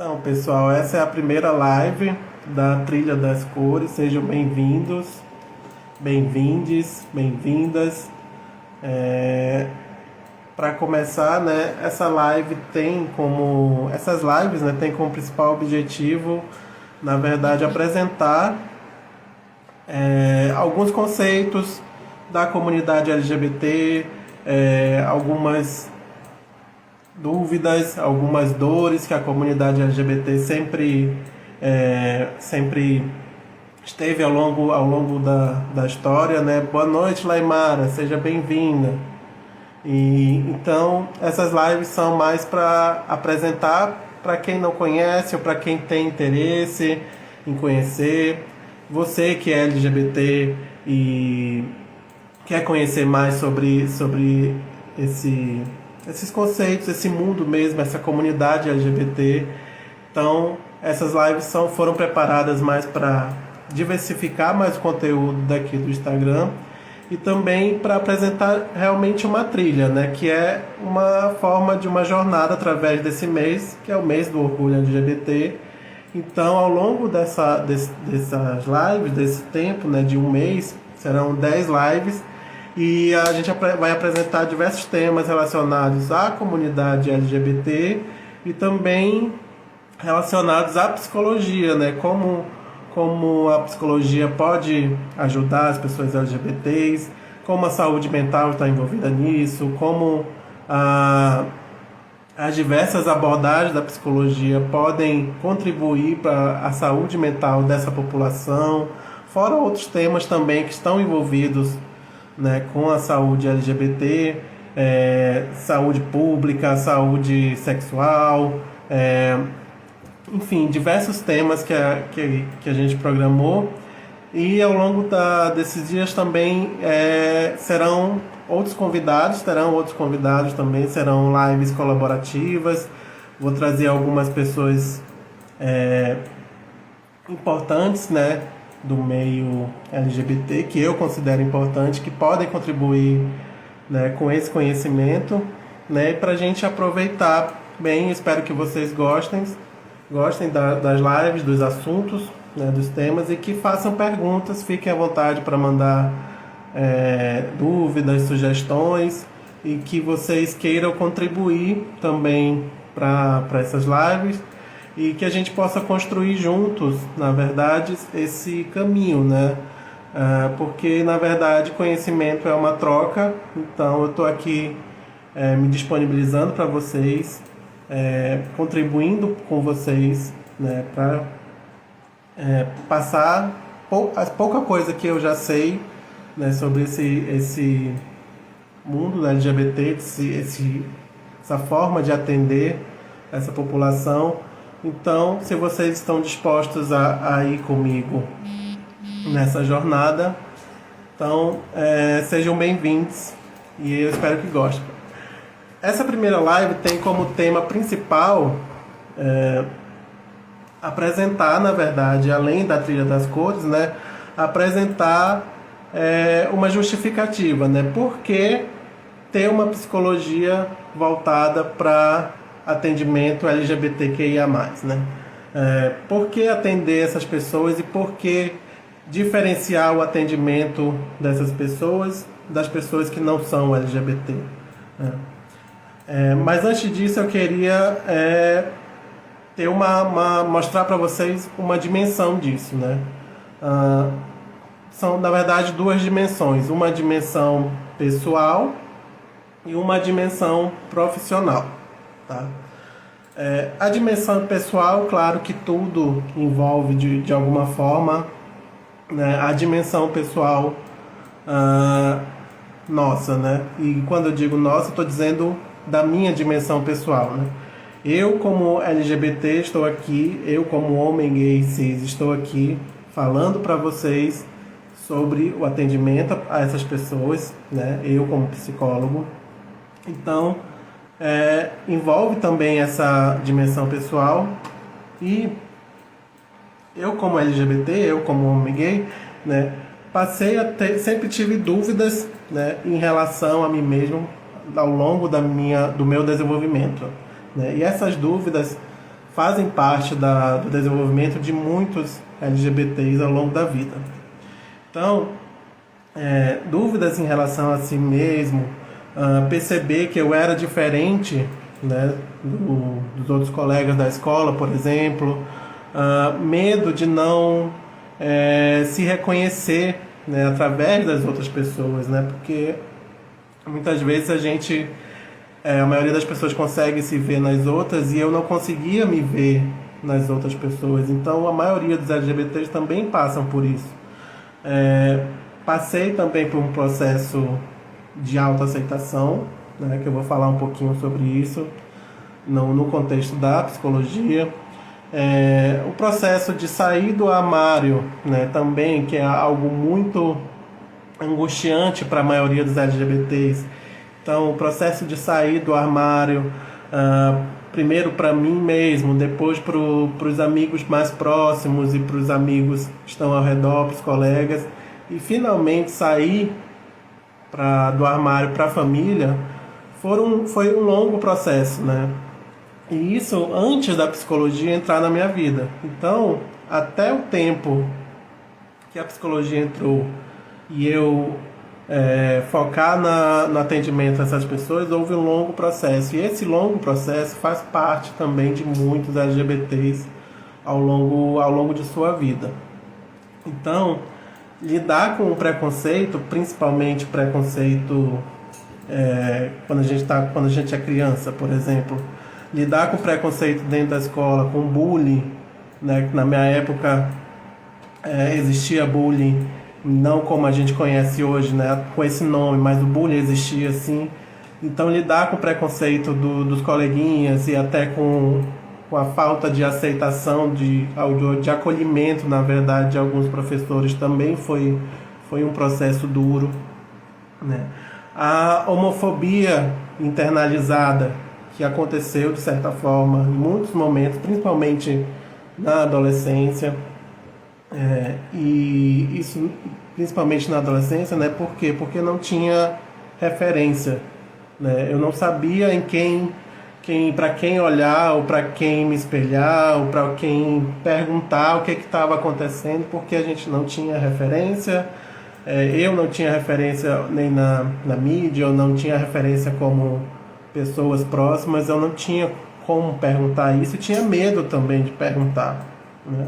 Então, pessoal, essa é a primeira live da Trilha das Cores. Sejam bem-vindos, bem-vindes, bem-vindas. Para começar, né, essas lives, né, tem como principal objetivo, na verdade, apresentar alguns conceitos da comunidade LGBT, algumas dúvidas, algumas dores que a comunidade LGBT sempre esteve ao longo da história, né? Boa noite, Laimara, seja bem-vinda. E então essas lives são mais para apresentar para quem não conhece ou para quem tem interesse em conhecer. Você que é LGBT e quer conhecer mais sobre esses conceitos, esse mundo mesmo, essa comunidade LGBT. Então, essas lives foram preparadas mais para diversificar mais o conteúdo daqui do Instagram e também para apresentar realmente uma trilha, né? Que é uma forma de uma jornada através desse mês, que é o mês do orgulho LGBT. Então, ao longo dessas lives, desse tempo, né, de um mês, serão 10 lives, e a gente vai apresentar diversos temas relacionados à comunidade LGBT e também relacionados à psicologia, né? Como a psicologia pode ajudar as pessoas LGBTs, como a saúde mental está envolvida nisso, como as diversas abordagens da psicologia podem contribuir para a saúde mental dessa população, fora outros temas também que estão envolvidos, né, com a saúde LGBT, saúde pública, saúde sexual, enfim, diversos temas que a gente programou. E ao longo desses dias também terão outros convidados também, serão lives colaborativas. Vou trazer algumas pessoas importantes, né, do meio LGBT, que eu considero importante, que podem contribuir, né, com esse conhecimento, né, para a gente aproveitar bem. Espero que vocês gostem das lives, dos assuntos, né, dos temas, e que façam perguntas. Fiquem à vontade para mandar dúvidas, sugestões, e que vocês queiram contribuir também para essas lives, e que a gente possa construir juntos, na verdade, esse caminho, né? Porque, na verdade, conhecimento é uma troca. Então, eu estou aqui me disponibilizando para vocês, contribuindo com vocês, né, para passar a pouca coisa que eu já sei, né, sobre esse mundo da LGBT, essa forma de atender essa população. Então, se vocês estão dispostos a ir comigo nessa jornada, então sejam bem-vindos e eu espero que gostem. Essa primeira live tem como tema principal apresentar, na verdade, além da trilha das cores, né, apresentar uma justificativa, né, por que ter uma psicologia voltada para atendimento LGBTQIA+, né? Por que atender essas pessoas e por que diferenciar o atendimento dessas pessoas das pessoas que não são LGBT, né? Mas antes disso eu queria mostrar para vocês uma dimensão disso, né? São, na verdade, duas dimensões, uma dimensão pessoal e uma dimensão profissional, tá? A dimensão pessoal, claro que tudo envolve de alguma forma, né, a dimensão pessoal nossa, né? E quando eu digo nossa, estou dizendo da minha dimensão pessoal, né? Eu, como LGBT, estou aqui, eu, como homem gay cis, estou aqui falando para vocês sobre o atendimento a essas pessoas, né? Eu, como psicólogo. Então, envolve também essa dimensão pessoal, e eu, como LGBT, eu, como homem gay, né, sempre tive dúvidas, né, em relação a mim mesmo ao longo do meu desenvolvimento, né? E essas dúvidas fazem parte do desenvolvimento de muitos LGBTs ao longo da vida. Então, dúvidas em relação a si mesmo, perceber que eu era diferente, né, dos outros colegas da escola, por exemplo, medo de não se reconhecer, né, através das outras pessoas, né, porque muitas vezes a maioria das pessoas consegue se ver nas outras e eu não conseguia me ver nas outras pessoas. Então a maioria dos LGBTs também passam por isso. Passei também por um processo de autoaceitação, né, que eu vou falar um pouquinho sobre isso no contexto da psicologia. O processo de sair do armário, né, também, que é algo muito angustiante para a maioria dos LGBTs. Então, o processo de sair do armário, primeiro para mim mesmo, depois para os amigos mais próximos e para os amigos que estão ao redor, para os colegas, e finalmente sair do armário para a família, foi um longo processo, né? E isso antes da psicologia entrar na minha vida. Então, até o tempo que a psicologia entrou e eu focar no atendimento a essas pessoas, houve um longo processo. E esse longo processo faz parte também de muitos LGBTs ao longo de sua vida. Então, lidar com o preconceito, principalmente preconceito quando a gente é criança, por exemplo, lidar com preconceito dentro da escola, com bullying, né? Na minha época existia bullying, não como a gente conhece hoje, né, com esse nome, mas o bullying existia sim. Então lidar com o preconceito dos coleguinhas e até com a falta de aceitação, de acolhimento, na verdade, de alguns professores também foi um processo duro, né? A homofobia internalizada que aconteceu de certa forma em muitos momentos, principalmente na adolescência. E isso principalmente na adolescência, né? Por quê? Porque não tinha referência, né? Eu não sabia para quem olhar, ou para quem me espelhar, ou para quem perguntar o que estava acontecendo, porque a gente não tinha referência. Eu não tinha referência nem na mídia, eu não tinha referência como pessoas próximas, eu não tinha como perguntar isso, e tinha medo também de perguntar, né?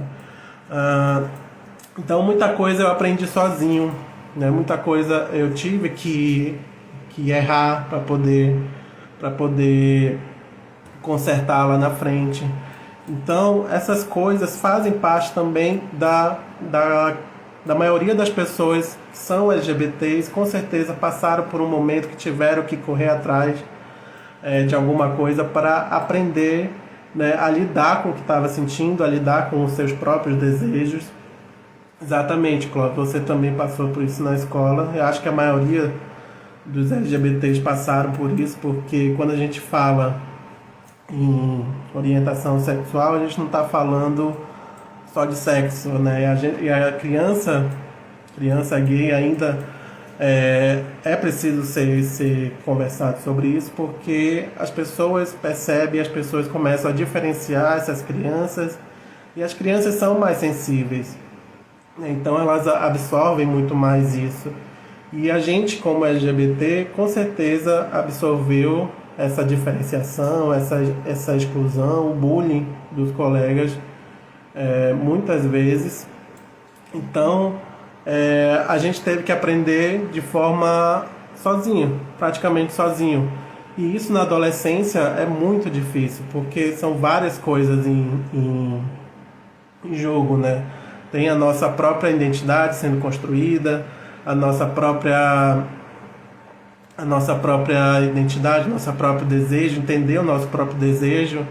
Então muita coisa eu aprendi sozinho, né? Muita coisa eu tive que errar para poder consertar lá na frente. Então essas coisas fazem parte também da maioria das pessoas que são LGBTs, com certeza passaram por um momento que tiveram que correr atrás de alguma coisa para aprender, né, a lidar com o que estava sentindo, a lidar com os seus próprios desejos. Exatamente, Cláudio, você também passou por isso na escola. Eu acho que a maioria dos LGBTs passaram por isso, porque quando a gente fala em orientação sexual, a gente não está falando só de sexo, né? E a criança gay ainda é preciso ser conversado sobre isso, porque as pessoas percebem, as pessoas começam a diferenciar essas crianças, e as crianças são mais sensíveis, então elas absorvem muito mais isso. E a gente, como LGBT, com certeza absorveu essa diferenciação, essa exclusão, o bullying dos colegas, muitas vezes. Então a gente teve que aprender de forma sozinho, praticamente sozinho. E isso na adolescência é muito difícil, porque são várias coisas em jogo, né? Tem a nossa própria identidade sendo construída, a nossa própria identidade, nosso próprio desejo, entender o nosso próprio desejo,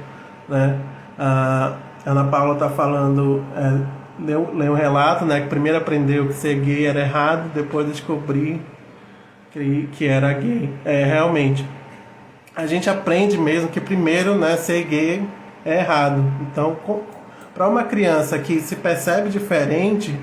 né? A Ana Paula está falando, leu um relato, né, que primeiro aprendeu que ser gay era errado, depois descobri que era gay. Realmente, a gente aprende mesmo que primeiro, né, ser gay é errado. Então, para uma criança que se percebe diferente,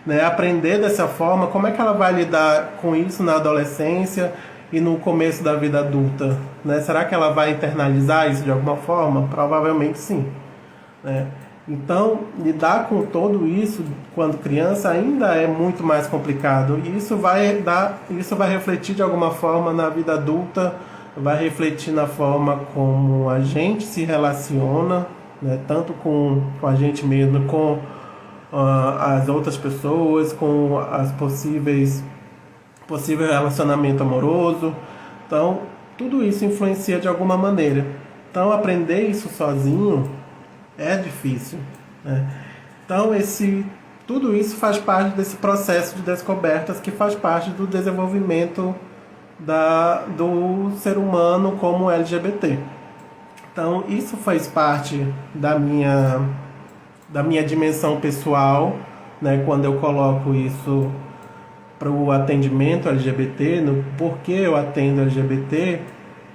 né, aprender dessa forma, como é que ela vai lidar com isso na adolescência e no começo da vida adulta, né? Será que ela vai internalizar isso de alguma forma? Provavelmente sim, né? Então, lidar com tudo isso quando criança ainda é muito mais complicado. E isso vai refletir de alguma forma na vida adulta, vai refletir na forma como a gente se relaciona, né? Tanto com a gente mesmo, com as outras pessoas, com as possível relacionamento amoroso. Então, tudo isso influencia de alguma maneira. Então, aprender isso sozinho é difícil, né? Então, tudo isso faz parte desse processo de descobertas que faz parte do desenvolvimento do ser humano como LGBT. Então, isso faz parte da minha dimensão pessoal, né? Quando eu coloco isso para o atendimento LGBT, no porquê eu atendo LGBT,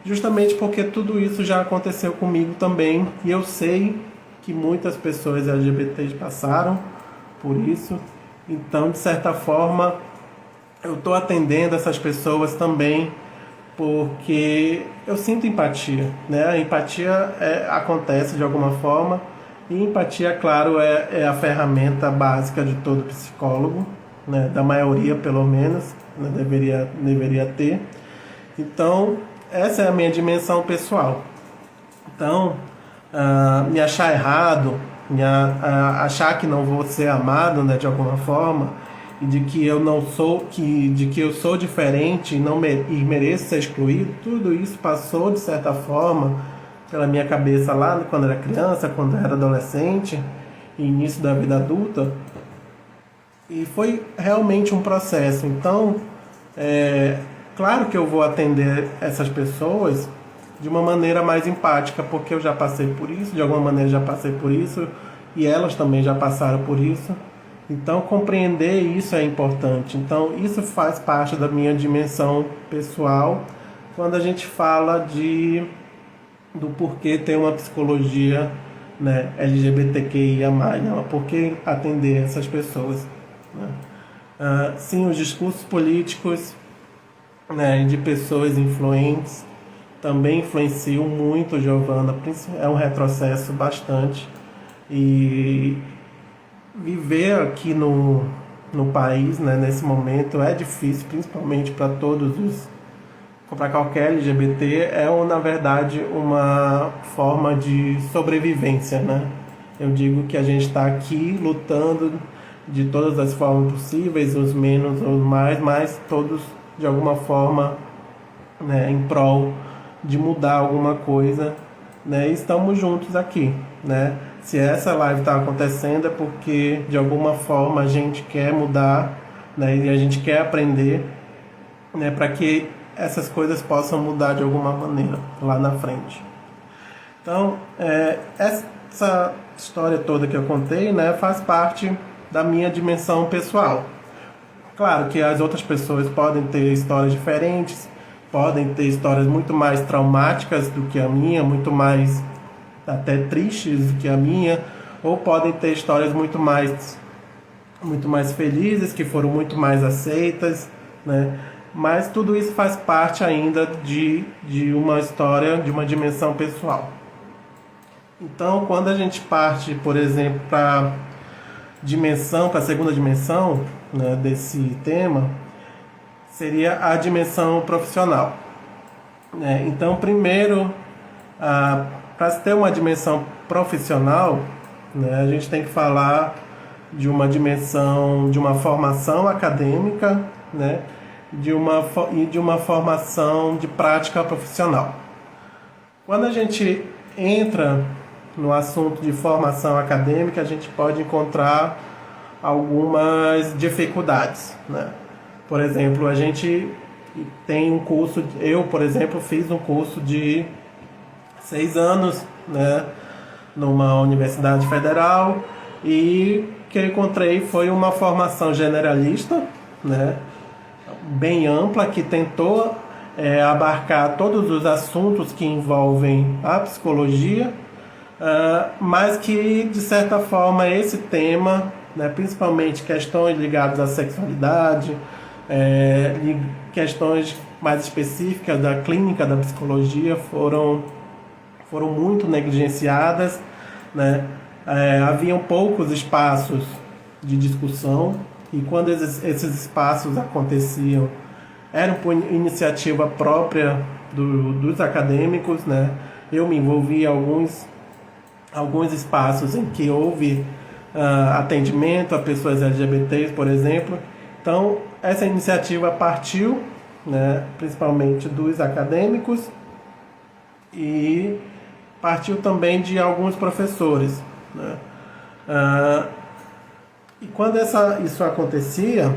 justamente porque tudo isso já aconteceu comigo também, e eu sei que muitas pessoas LGBTs passaram por isso. Então, de certa forma, eu estou atendendo essas pessoas também porque eu sinto empatia, né? A empatia acontece de alguma forma, e empatia, claro, é a ferramenta básica de todo psicólogo, né? Da maioria, pelo menos, né? Deveria ter. Então, essa é a minha dimensão pessoal. Então, me achar errado, achar que não vou ser amado, né, de alguma forma, e de que eu não sou, de que eu sou diferente e mereço ser excluído, tudo isso passou de certa forma pela minha cabeça lá quando era criança, quando era adolescente, início da vida adulta, e foi realmente um processo. Então, claro que eu vou atender essas pessoas de uma maneira mais empática, porque eu já passei por isso, de alguma maneira já passei por isso, e elas também já passaram por isso. Então, compreender isso é importante. Então, isso faz parte da minha dimensão pessoal, quando a gente fala do porquê ter uma psicologia, né, LGBTQIA+, né, por que atender essas pessoas, né? Sim, os discursos políticos, né, de pessoas influentes também influenciam muito, Giovana. É um retrocesso bastante. E viver aqui no país, né, nesse momento é difícil, principalmente para para qualquer LGBT, na verdade uma forma de sobrevivência, né? Eu digo que a gente está aqui lutando de todas as formas possíveis, os menos, os mais, mas todos de alguma forma, né, em prol de mudar alguma coisa, né? E estamos juntos aqui, né? Se essa live está acontecendo é porque de alguma forma a gente quer mudar, né? E a gente quer aprender, né? Para que essas coisas possam mudar de alguma maneira lá na frente. Então, essa história toda que eu contei, né, faz parte da minha dimensão pessoal. Claro que as outras pessoas podem ter histórias diferentes, podem ter histórias muito mais traumáticas do que a minha, muito mais até tristes do que a minha, ou podem ter histórias muito mais felizes, que foram muito mais aceitas, né? Mas tudo isso faz parte ainda de uma história, de uma dimensão pessoal. Então, quando a gente parte, por exemplo, para a segunda dimensão, né, desse tema, seria a dimensão profissional, né? Então, primeiro, para se ter uma dimensão profissional, né, a gente tem que falar de uma dimensão, de uma formação acadêmica, né, e de uma formação de prática profissional. Quando a gente entra no assunto de formação acadêmica, a gente pode encontrar algumas dificuldades, né? Por exemplo, a gente tem um curso, eu, por exemplo, fiz um curso de 6 anos, né, numa universidade federal, e o que eu encontrei foi uma formação generalista, né, bem ampla, que tentou abarcar todos os assuntos que envolvem a psicologia, mas que, de certa forma, esse tema, né, principalmente questões ligadas à sexualidade, questões mais específicas da clínica da psicologia foram muito negligenciadas, né? haviam poucos espaços de discussão, e quando esses espaços aconteciam, eram por iniciativa própria dos acadêmicos, né? Eu me envolvi em alguns espaços em que houve atendimento a pessoas LGBTs, por exemplo. Então, essa iniciativa partiu, né, principalmente dos acadêmicos, e partiu também de alguns professores, né? E quando isso acontecia,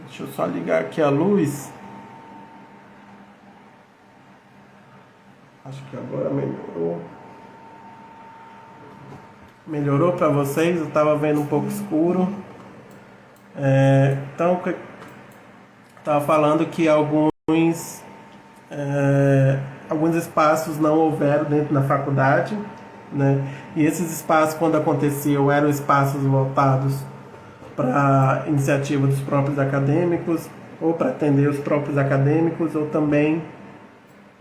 deixa eu só ligar aqui a luz. Acho que agora melhorou. Melhorou para vocês? Eu estava vendo um pouco escuro. Então, estava falando que alguns espaços não houveram dentro da faculdade, né? E esses espaços, quando aconteciam, eram espaços voltados para a iniciativa dos próprios acadêmicos, ou para atender os próprios acadêmicos, ou também,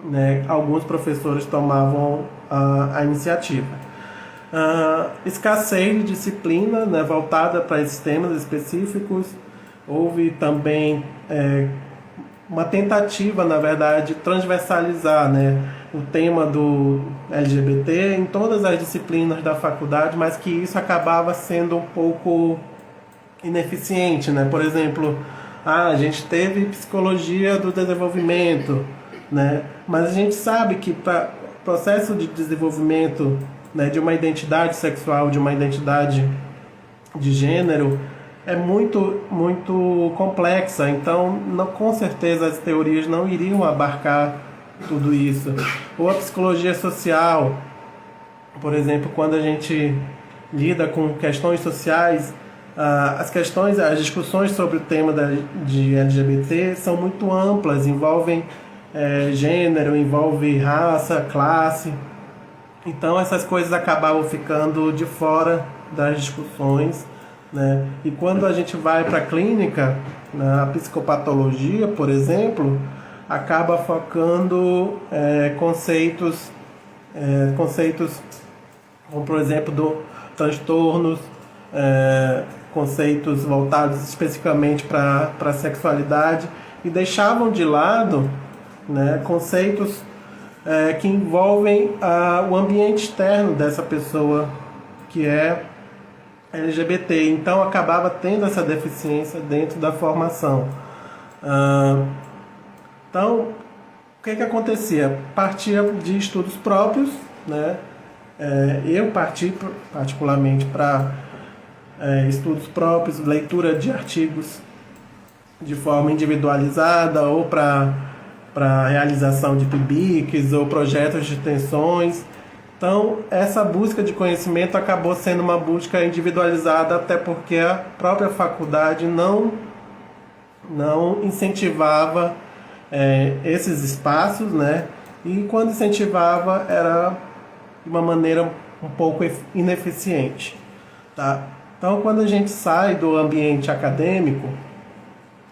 né, alguns professores tomavam a iniciativa. Escassez de disciplina, né, voltada para esses temas específicos. Houve também uma tentativa, na verdade, de transversalizar, né, o tema do LGBT em todas as disciplinas da faculdade, mas que isso acabava sendo um pouco ineficiente, né? Por exemplo, a gente teve psicologia do desenvolvimento, né? Mas a gente sabe que para o processo de desenvolvimento, né, de uma identidade sexual, de uma identidade de gênero, é muito, muito complexa. Então, com certeza, as teorias não iriam abarcar tudo isso. Ou a psicologia social, por exemplo, quando a gente lida com questões sociais, as discussões sobre o tema de LGBT são muito amplas, envolvem gênero, envolve raça, classe. Então essas coisas acabavam ficando de fora das discussões, né? E quando a gente vai para a clínica, na psicopatologia, por exemplo, acaba focando conceitos como, por exemplo, do transtornos, conceitos voltados especificamente para a sexualidade, e deixavam de lado, né, conceitos que envolvem o ambiente externo dessa pessoa que é LGBT. Então acabava tendo essa deficiência dentro da formação. Então, o que acontecia? Partia de estudos próprios, né? Eu parti particularmente para estudos próprios, leitura de artigos de forma individualizada, ou para realização de PIBICs ou projetos de extensões. Então, essa busca de conhecimento acabou sendo uma busca individualizada, até porque a própria faculdade não incentivava esses espaços, né? E quando incentivava, era de uma maneira um pouco ineficiente, tá? Então, quando a gente sai do ambiente acadêmico,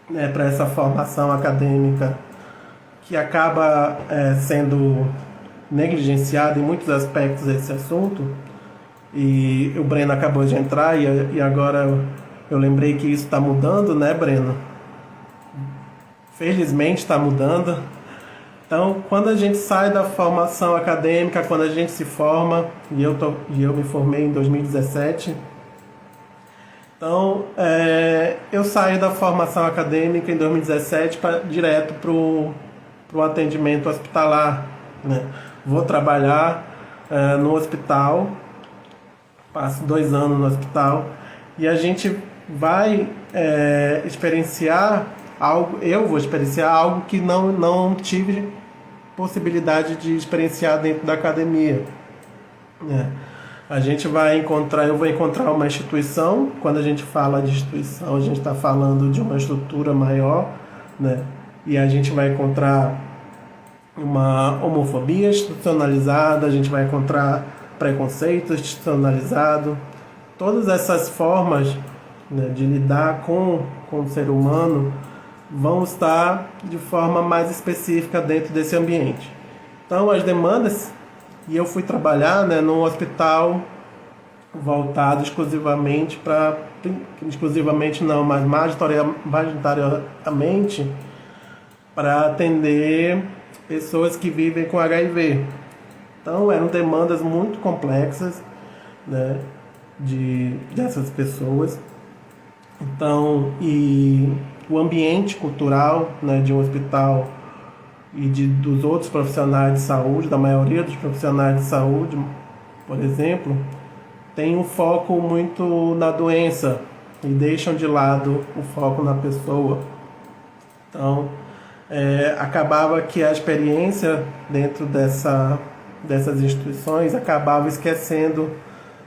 né, para essa formação acadêmica que acaba sendo negligenciado em muitos aspectos desse assunto, e o Breno acabou de entrar, e agora eu lembrei que isso está mudando, né, Breno? Felizmente está mudando. Então, quando a gente sai da formação acadêmica, quando a gente se forma, e eu me formei em 2017, então eu saio da formação acadêmica em 2017 direto para o atendimento hospitalar, né? Vou trabalhar no hospital, passo 2 anos no hospital, e a gente vai experienciar algo. Eu vou experienciar algo que não tive possibilidade de experienciar dentro da academia, né? Eu vou encontrar uma instituição. Quando a gente fala de instituição, a gente está falando de uma estrutura maior, né? E a gente vai encontrar uma homofobia institucionalizada, a gente vai encontrar preconceito institucionalizado. Todas essas formas, né, de lidar com o ser humano vão estar de forma mais específica dentro desse ambiente. Então, as demandas, e eu fui trabalhar, né, num hospital voltado exclusivamente não, mas majoritariamente para atender pessoas que vivem com HIV. Então eram demandas muito complexas, né, dessas pessoas. Então, e o ambiente cultural, né, de um hospital e dos outros profissionais de saúde, da maioria dos profissionais de saúde, por exemplo, tem um foco muito na doença e deixam de lado o foco na pessoa. Então, acabava que a experiência dentro dessas instituições acabava esquecendo,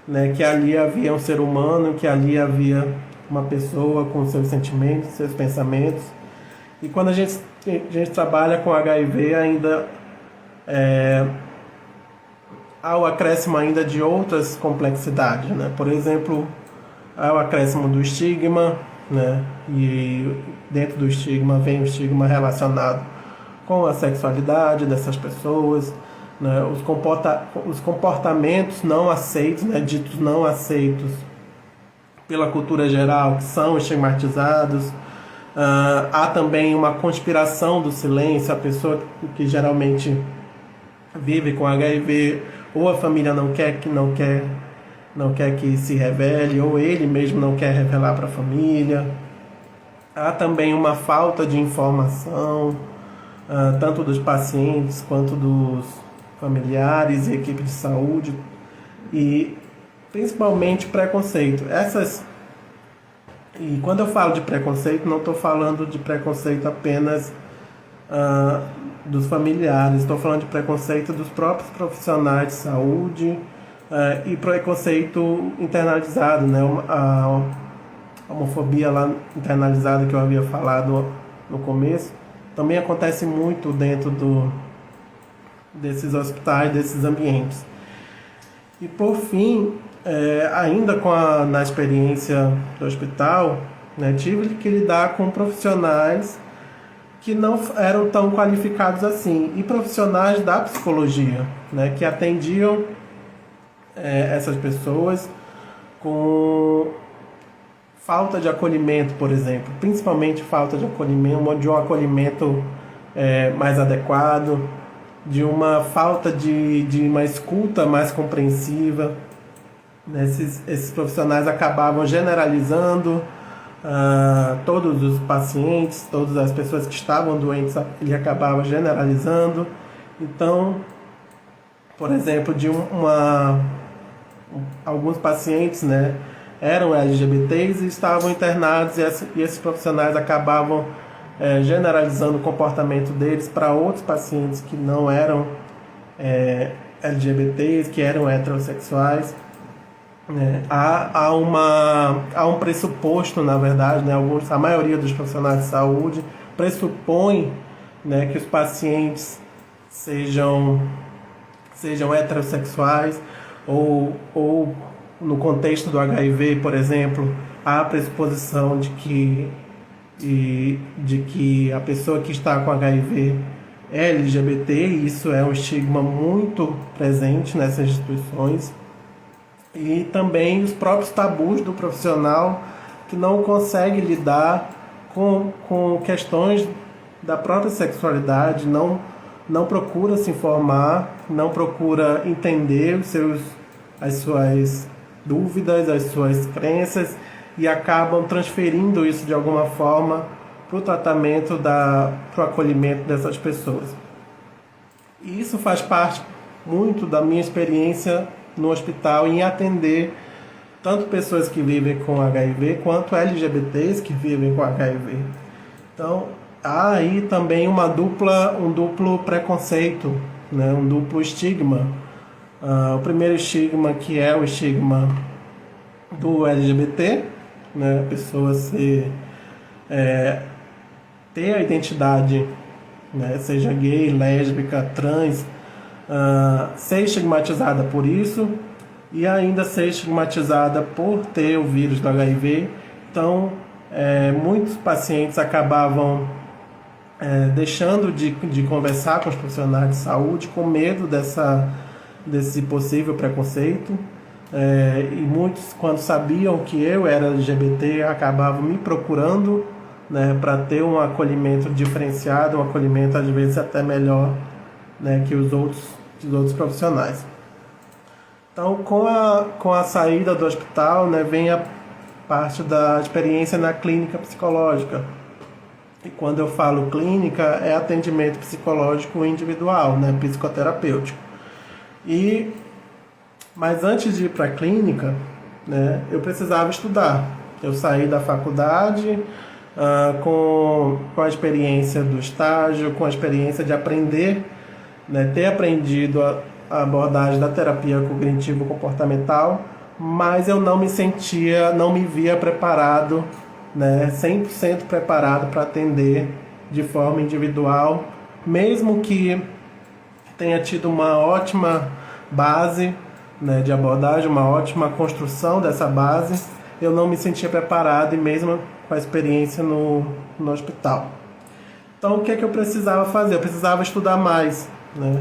né, que ali havia um ser humano, que ali havia uma pessoa com seus sentimentos, seus pensamentos. E quando a gente trabalha com HIV, ainda há o acréscimo ainda de outras complexidades, né? Por exemplo, há o acréscimo do estigma, né? E dentro do estigma vem o estigma relacionado com a sexualidade dessas pessoas, né? Os comportamentos não aceitos, né? Ditos não aceitos pela cultura geral, que são estigmatizados. Há também uma conspiração do silêncio. A pessoa que geralmente vive com HIV, ou a família não quer que se revele, ou ele mesmo não quer revelar para a família. Há também uma falta de informação, tanto dos pacientes quanto dos familiares e equipe de saúde, e principalmente preconceito. E quando eu falo de preconceito, não estou falando de preconceito apenas dos familiares, estou falando de preconceito dos próprios profissionais de saúde, e preconceito internalizado, né? A homofobia lá internalizada que eu havia falado no começo, também acontece muito dentro desses hospitais, desses ambientes. E por fim, ainda na experiência do hospital, né, tive que lidar com profissionais que não eram tão qualificados assim, e profissionais da psicologia, né, que atendiam essas pessoas com falta de acolhimento, por exemplo, principalmente falta de acolhimento, de um acolhimento mais adequado, de uma falta de uma escuta mais compreensiva. Esses profissionais acabavam generalizando todos os pacientes, todas as pessoas que estavam doentes, ele acabava generalizando. Então, por exemplo, alguns pacientes, né, eram LGBTs e estavam internados, e esses profissionais acabavam generalizando o comportamento deles para outros pacientes que não eram LGBTs, que eram heterossexuais. Há um pressuposto, na verdade, né, a maioria dos profissionais de saúde pressupõe, né, que os pacientes sejam heterossexuais, ou no contexto do HIV, por exemplo, há a pressuposição de que a pessoa que está com HIV é LGBT, e isso é um estigma muito presente nessas instituições. E também os próprios tabus do profissional, que não consegue lidar com questões da própria sexualidade, não procura se informar, não procura entender as suas dúvidas, as suas crenças, e acabam transferindo isso de alguma forma para o tratamento, para o acolhimento dessas pessoas. E isso faz parte muito da minha experiência no hospital em atender tanto pessoas que vivem com HIV quanto LGBTs que vivem com HIV. Então, há aí também um duplo preconceito, né? Um duplo estigma. O primeiro estigma, que é o estigma do LGBT, né? A pessoa ter a identidade, né? Seja gay, lésbica, trans, ser estigmatizada por isso, e ainda ser estigmatizada por ter o vírus do HIV. Então, muitos pacientes acabavam deixando de conversar com os profissionais de saúde com medo desse possível preconceito, e muitos, quando sabiam que eu era LGBT, acabavam me procurando, né, para ter um acolhimento diferenciado, um acolhimento às vezes até melhor, né, que os outros profissionais. Então, com a saída do hospital, né, vem a parte da experiência na clínica psicológica. E quando eu falo clínica, é atendimento psicológico individual, né, psicoterapêutico. Mas antes de ir para a clínica, né, eu precisava estudar. Eu saí da faculdade com a experiência do estágio, com a experiência de aprender, né, ter aprendido a abordagem da terapia cognitivo-comportamental, mas eu não me via preparado, né, 100% preparado para atender de forma individual, mesmo que tenha tido uma ótima base, né, de abordagem, uma ótima construção dessa base, eu não me sentia preparado, e mesmo com a experiência no hospital. Então, o que é que eu precisava fazer? Eu precisava estudar mais, né?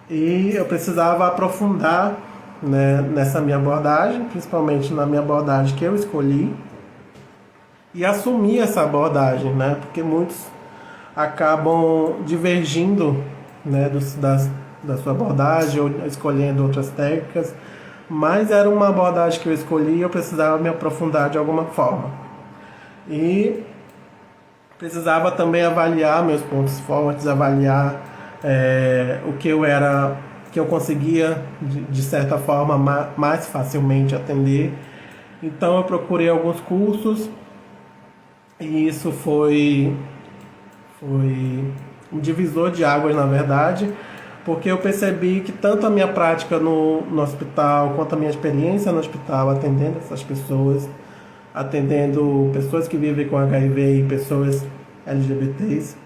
E eu precisava aprofundar, né, nessa minha abordagem, principalmente na minha abordagem que eu escolhi, e assumir essa abordagem, né? Porque muitos acabam divergindo, né, da sua abordagem ou escolhendo outras técnicas, mas era uma abordagem que eu escolhi e eu precisava me aprofundar de alguma forma. E precisava também avaliar meus pontos fortes, avaliar o que eu conseguia de certa forma mais facilmente atender. Então eu procurei alguns cursos, e isso foi um divisor de águas, na verdade, porque eu percebi que tanto a minha prática no hospital, quanto a minha experiência no hospital, atendendo essas pessoas, atendendo pessoas que vivem com HIV e pessoas LGBTs,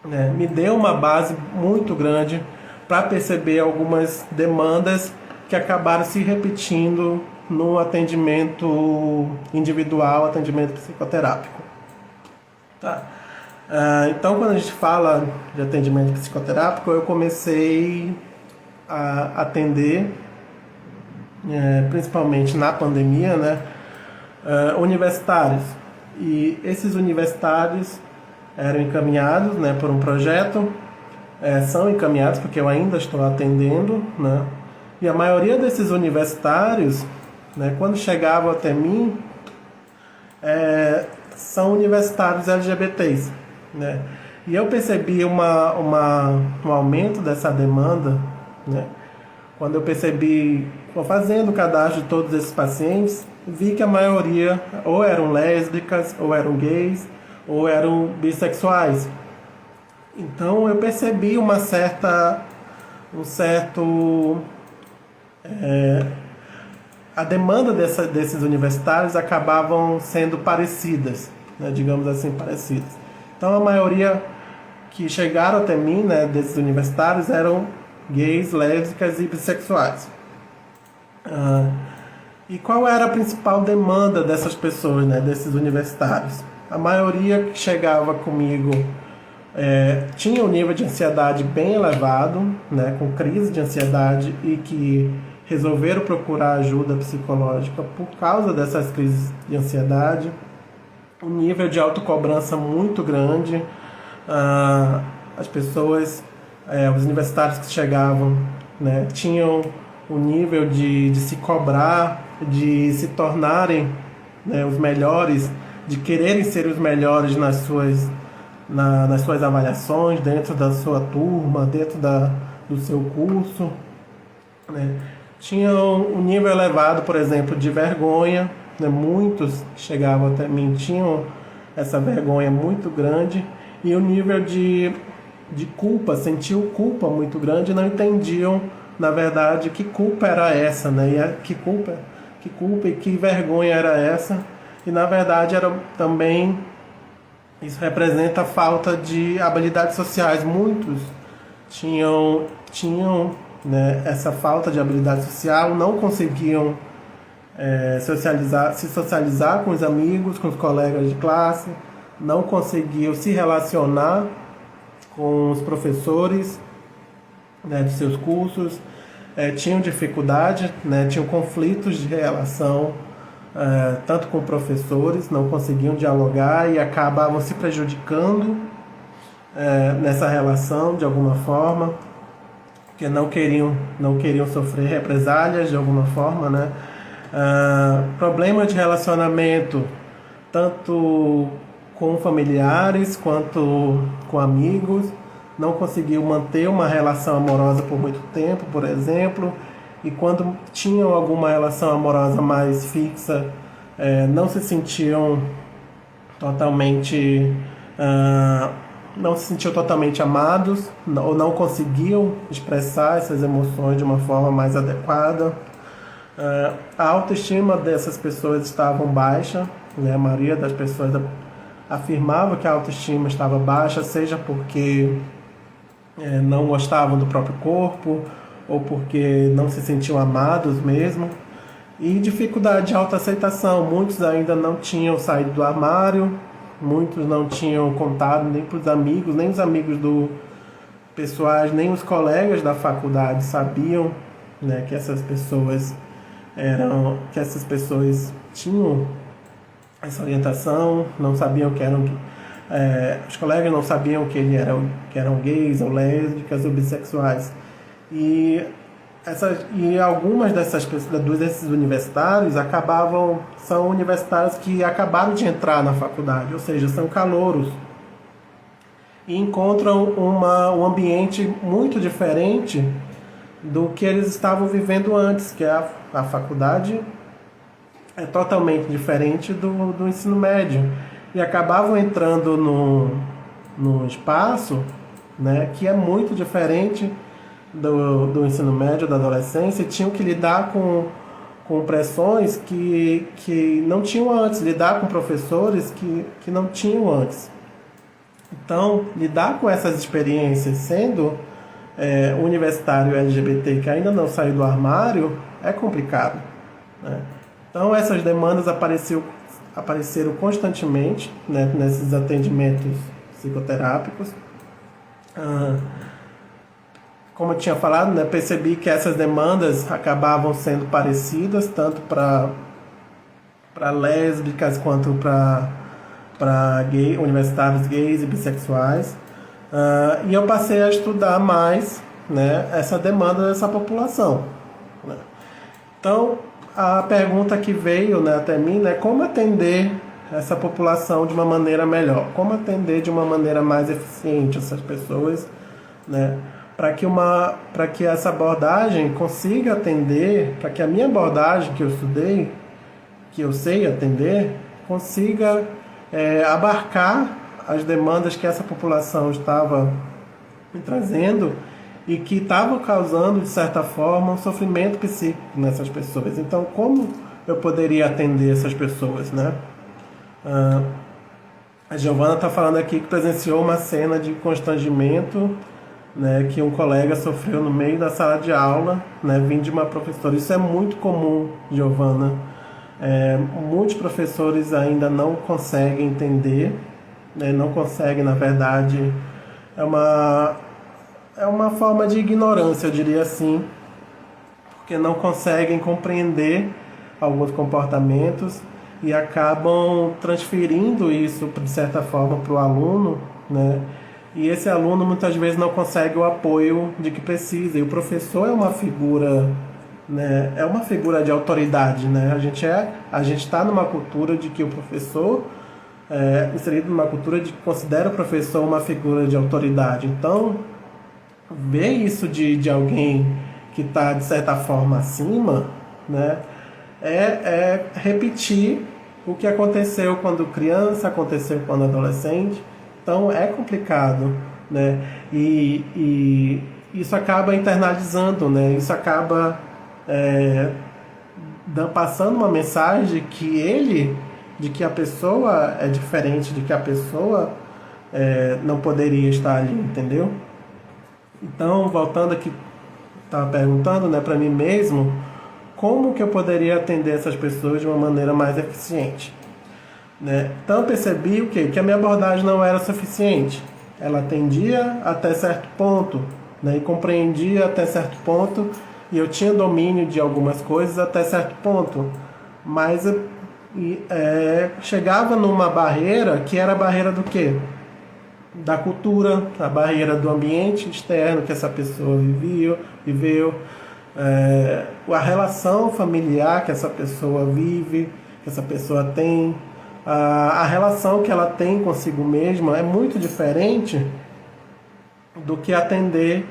né, me deu uma base muito grande para perceber algumas demandas que acabaram se repetindo no atendimento individual, atendimento psicoterápico. Tá. Então, quando a gente fala de atendimento psicoterápico, eu comecei a atender, principalmente na pandemia, né, universitários. E esses universitários eram encaminhados, né, por um projeto, são encaminhados porque eu ainda estou atendendo, né, e a maioria desses universitários, né, quando chegavam até mim, são universitários LGBTs, né, e eu percebi um aumento dessa demanda, né, quando eu percebi, fazendo o cadastro de todos esses pacientes, vi que a maioria ou eram lésbicas, ou eram gays, ou eram bissexuais. Então eu percebi a demanda desses universitários acabavam sendo parecidas, né, digamos assim, parecidas. Então a maioria que chegaram até mim, né, desses universitários, eram gays, lésbicas e bissexuais. E qual era a principal demanda dessas pessoas, né, desses universitários? A maioria que chegava comigo tinha um nível de ansiedade bem elevado, né, com crise de ansiedade, e que resolveram procurar ajuda psicológica por causa dessas crises de ansiedade. Um nível de autocobrança muito grande. As pessoas, os universitários que chegavam, né, tinham um nível de se cobrar, de se tornarem, né, os melhores, de quererem ser os melhores nas suas avaliações, dentro da sua turma, dentro do seu curso, né. Tinham um nível elevado, por exemplo, de vergonha, né. Muitos chegavam até mim, tinham essa vergonha muito grande, e o nível de culpa, sentiam culpa muito grande, não entendiam, na verdade, que culpa era essa, né? E que culpa e que vergonha era essa. E na verdade era também, isso representa a falta de habilidades sociais. Muitos tinham, né, essa falta de habilidade social, não conseguiam se socializar com os amigos, com os colegas de classe, não conseguiam se relacionar com os professores, né, dos seus cursos, tinham dificuldade, né, tinham conflitos de relação, tanto com professores, não conseguiam dialogar e acabavam se prejudicando nessa relação de alguma forma, porque não queriam sofrer represálias de alguma forma, né? Problema de relacionamento, tanto com familiares quanto com amigos, não conseguiu manter uma relação amorosa por muito tempo, por exemplo, e quando tinham alguma relação amorosa mais fixa, não se sentiam totalmente amados, ou não conseguiam expressar essas emoções de uma forma mais adequada. A autoestima dessas pessoas estava baixa, né? A maioria das pessoas afirmava que a autoestima estava baixa, seja porque não gostavam do próprio corpo, ou porque não se sentiam amados mesmo. E dificuldade de autoaceitação, muitos ainda não tinham saído do armário, muitos não tinham contado nem para os amigos, nem os amigos pessoais, nem os colegas da faculdade sabiam, né, que essas pessoas tinham essa orientação, não sabiam que eram, os colegas não sabiam que eram gays ou lésbicas ou bissexuais. E algumas dessas pessoas, desses universitários, são universitários que acabaram de entrar na faculdade, ou seja, são calouros, e encontram um ambiente muito diferente do que eles estavam vivendo antes, que a faculdade é totalmente diferente do ensino médio, e acabavam entrando num espaço, né, que é muito diferente do ensino médio, da adolescência, e tinham que lidar com pressões que não tinham antes, lidar com professores que não tinham antes. Então, lidar com essas experiências sendo universitário LGBT que ainda não saiu do armário é complicado, né? Então, essas demandas apareceram constantemente, né, nesses atendimentos psicoterápicos. Como eu tinha falado, né, percebi que essas demandas acabavam sendo parecidas, tanto para lésbicas quanto para universitários gays e bissexuais. E eu passei a estudar mais, né, essa demanda dessa população, né? Então, a pergunta que veio, né, até mim, né, como atender essa população de uma maneira melhor, como atender de uma maneira mais eficiente essas pessoas, né, para que essa abordagem consiga atender, para que a minha abordagem que eu estudei, que eu sei atender, consiga abarcar as demandas que essa população estava me trazendo e que estavam causando, de certa forma, um sofrimento psíquico nessas pessoas. Então, como eu poderia atender essas pessoas, né? A Giovana está falando aqui que presenciou uma cena de constrangimento, né, que um colega sofreu no meio da sala de aula, né, vindo de uma professora. Isso é muito comum, Giovana. Muitos professores ainda não conseguem entender, né, não conseguem, na verdade, é uma forma de ignorância, eu diria assim, porque não conseguem compreender alguns comportamentos e acabam transferindo isso, de certa forma, para o aluno, né? E esse aluno muitas vezes não consegue o apoio de que precisa. E o professor é uma figura, né? É uma figura de autoridade, né? A gente está numa cultura de que o professor inserido numa cultura de que considera o professor uma figura de autoridade. Então, ver isso de alguém que está, de certa forma, acima, né, repetir o que aconteceu quando criança, aconteceu quando adolescente. Então, é complicado, né? E isso acaba internalizando, né? Isso acaba passando uma mensagem de que a pessoa é diferente, de que a pessoa não poderia estar ali, entendeu? Então, voltando aqui, estava perguntando, né, para mim mesmo, como que eu poderia atender essas pessoas de uma maneira mais eficiente, né? Então, eu percebi o quê? Que a minha abordagem não era suficiente. Ela atendia até certo ponto, né, e compreendia até certo ponto, e eu tinha domínio de algumas coisas até certo ponto, mas chegava numa barreira que era a barreira do quê? Da cultura, a barreira do ambiente externo que essa pessoa viveu, a relação familiar que essa pessoa vive, que essa pessoa tem, a relação que ela tem consigo mesma é muito diferente do que atender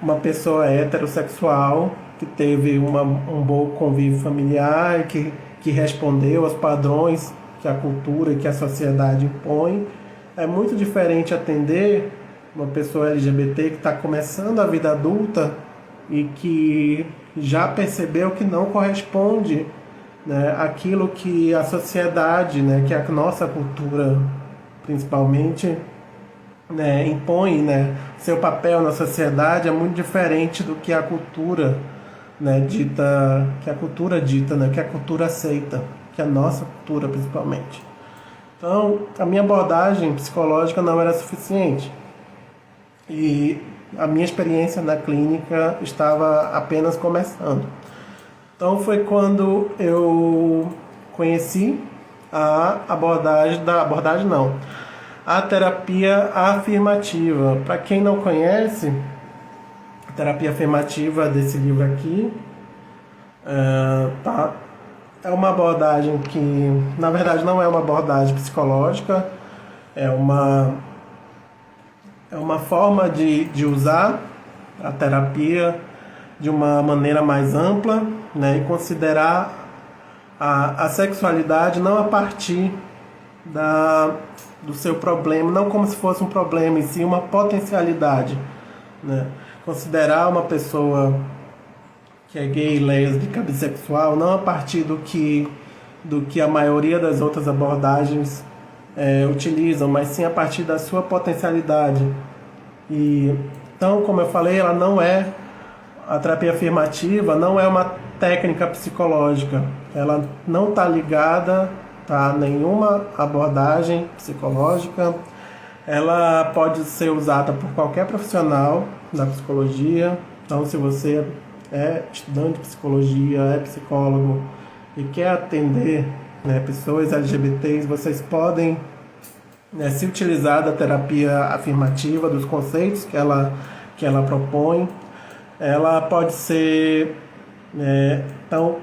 uma pessoa heterossexual que teve um bom convívio familiar, que respondeu aos padrões que a cultura e que a sociedade impõe. É muito diferente atender uma pessoa LGBT que está começando a vida adulta e que já percebeu que não corresponde, né, àquilo que a sociedade, né, que a nossa cultura principalmente, né, impõe, né, seu papel na sociedade é muito diferente do que a cultura, né, dita, né, que a cultura aceita, que a nossa cultura principalmente. Então, a minha abordagem psicológica não era suficiente e a minha experiência na clínica estava apenas começando. Então, foi quando eu conheci a terapia afirmativa. Para quem não conhece, a terapia afirmativa desse livro aqui, é uma abordagem que, na verdade, não é uma abordagem psicológica, é uma forma de usar a terapia de uma maneira mais ampla, né, e considerar a sexualidade não a partir do seu problema, não como se fosse um problema, e sim uma potencialidade, né? Considerar uma pessoa que é gay, lésbica, bissexual, não a partir do que a maioria das outras abordagens utilizam, mas sim a partir da sua potencialidade. Então, como eu falei, a terapia afirmativa não é uma técnica psicológica, ela não está ligada a nenhuma abordagem psicológica, ela pode ser usada por qualquer profissional da psicologia. Então, se você é estudante de psicologia, é psicólogo e quer atender, né, pessoas LGBTs, vocês podem, né, se utilizar da terapia afirmativa, dos conceitos que ela propõe. Ela pode ser, então,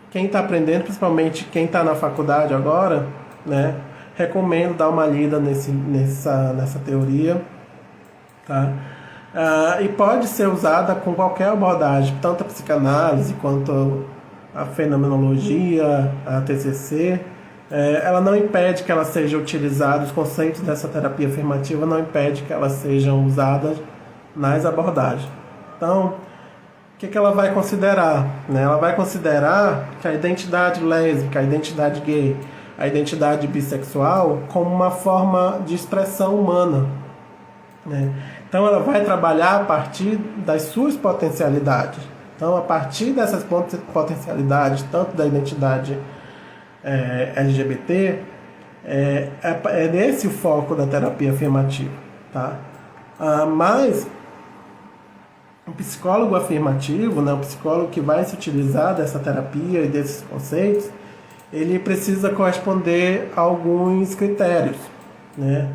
quem está aprendendo, principalmente quem está na faculdade agora, né, recomendo dar uma lida nessa teoria, tá? E pode ser usada com qualquer abordagem, tanto a psicanálise quanto a fenomenologia, a TCC. Ela não impede que ela seja utilizada, os conceitos dessa terapia afirmativa não impede que elas sejam usadas nas abordagens. Então, o que ela vai considerar, né? Ela vai considerar que a identidade lésbica, a identidade gay, a identidade bissexual como uma forma de expressão humana, né? Então ela vai trabalhar a partir das suas potencialidades. Então, a partir dessas potencialidades, tanto da identidade LGBT, é nesse o foco da terapia afirmativa, tá? Mas o psicólogo afirmativo, né, o psicólogo que vai se utilizar dessa terapia e desses conceitos, ele precisa corresponder a alguns critérios, né?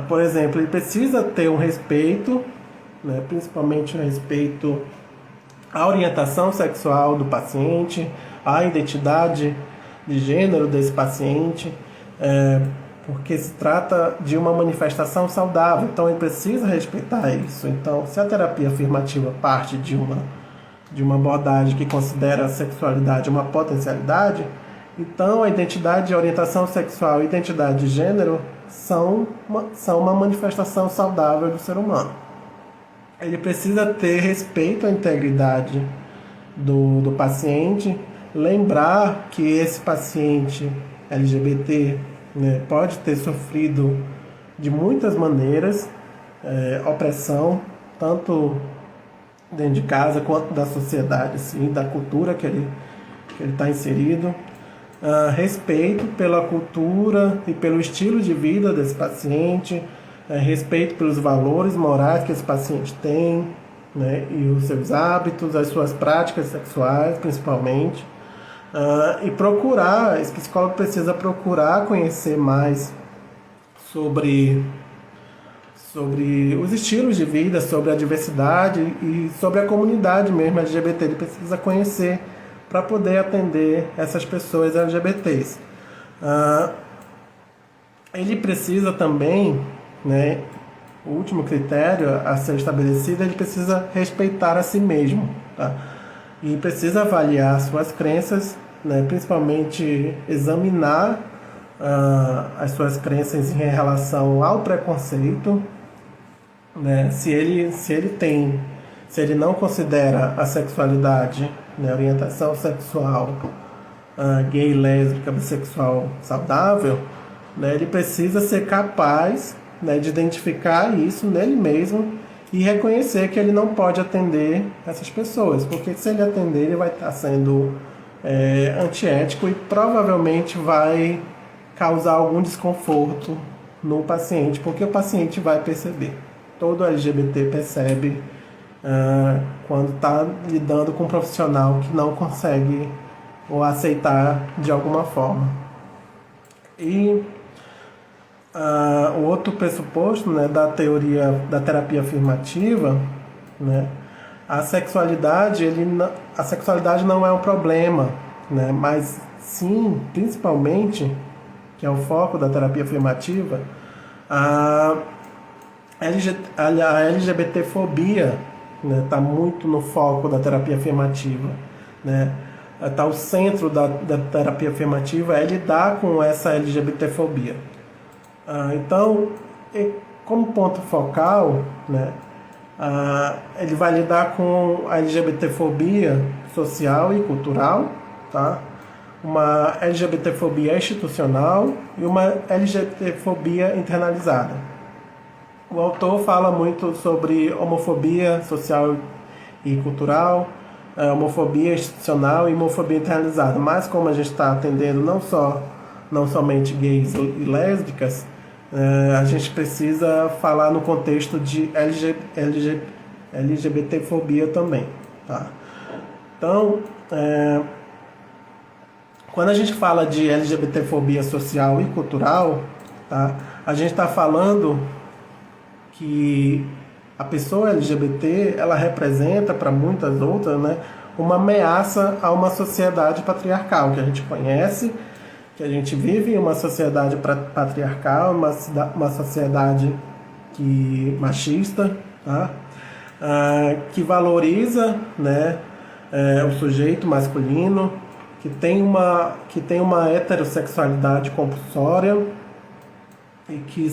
Por exemplo, ele precisa ter um respeito, né, principalmente um respeito à orientação sexual do paciente, à identidade de gênero desse paciente, porque se trata de uma manifestação saudável, então ele precisa respeitar isso. Então, se a terapia afirmativa parte de uma abordagem que considera a sexualidade uma potencialidade, então a identidade de orientação sexual e identidade de gênero são uma manifestação saudável do ser humano. Ele precisa ter respeito à integridade do paciente, lembrar que esse paciente LGBT, né, pode ter sofrido de muitas maneiras opressão, tanto dentro de casa quanto da sociedade, assim, da cultura que ele está inserido. Respeito pela cultura e pelo estilo de vida desse paciente, respeito pelos valores morais que esse paciente tem, né, e os seus hábitos, as suas práticas sexuais, principalmente. E procurar, esse psicólogo precisa procurar conhecer mais sobre os estilos de vida, sobre a diversidade e sobre a comunidade mesmo LGBT. Ele precisa conhecer para poder atender essas pessoas LGBTs. Ele precisa também, né, o último critério a ser estabelecido, ele precisa respeitar a si mesmo, tá? E precisa avaliar suas crenças, né, principalmente examinar as suas crenças em relação ao preconceito, né? Se ele não considera a sexualidade, né, orientação sexual, gay, lésbica, bissexual saudável, né, ele precisa ser capaz, né, de identificar isso nele mesmo e reconhecer que ele não pode atender essas pessoas, porque se ele atender, ele vai estar sendo antiético e provavelmente vai causar algum desconforto no paciente, porque o paciente vai perceber. Todo LGBT percebe quando está lidando com um profissional que não consegue ou aceitar de alguma forma. E o outro pressuposto, né, da teoria da terapia afirmativa, né, a sexualidade não é um problema, né, mas sim, principalmente, que é o foco da terapia afirmativa, a LGBTfobia, né, está muito no foco da terapia afirmativa, né? Tá o centro da terapia afirmativa é lidar com essa LGBTfobia. Então, como ponto focal, né, ele vai lidar com a LGBTfobia social e cultural, tá? Uma LGBTfobia institucional e uma LGBTfobia internalizada. O autor fala muito sobre homofobia social e cultural, homofobia institucional e homofobia internalizada, mas como a gente está atendendo não somente gays e lésbicas, a gente precisa falar no contexto de LGBTfobia também, tá? Então, quando a gente fala de LGBTfobia social e cultural, tá, a gente está falando que a pessoa LGBT, ela representa para muitas outras, né, uma ameaça a uma sociedade patriarcal que a gente conhece, que a gente vive em uma sociedade patriarcal, uma sociedade machista, tá? Que valoriza, né, o sujeito masculino, que tem uma heterossexualidade compulsória e que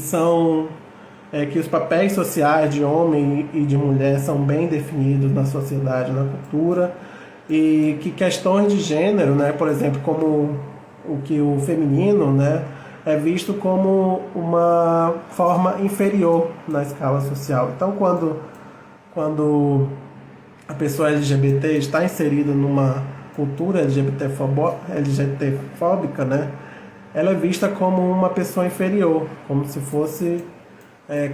os papéis sociais de homem e de mulher são bem definidos na sociedade, na cultura, e que questões de gênero, né, por exemplo, como o feminino, né, é visto como uma forma inferior na escala social. Então, quando a pessoa LGBT está inserida numa cultura LGBTfóbica, né, ela é vista como uma pessoa inferior, como se fosse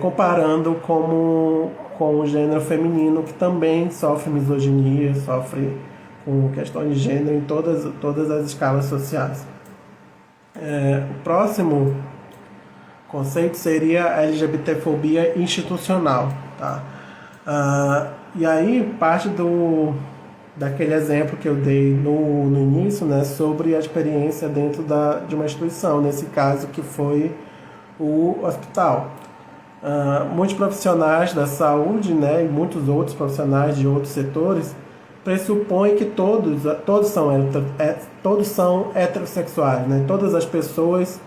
comparando com o gênero feminino, que também sofre misoginia, sofre com questões de gênero em todas as escalas sociais. O próximo conceito seria a LGBTfobia institucional, tá? E aí parte daquele exemplo que eu dei no início, né, sobre a experiência dentro de uma instituição, nesse caso que foi o hospital. Muitos profissionais da saúde, né, e muitos outros profissionais de outros setores pressupõem que todos são heterossexuais, né? Todas as pessoas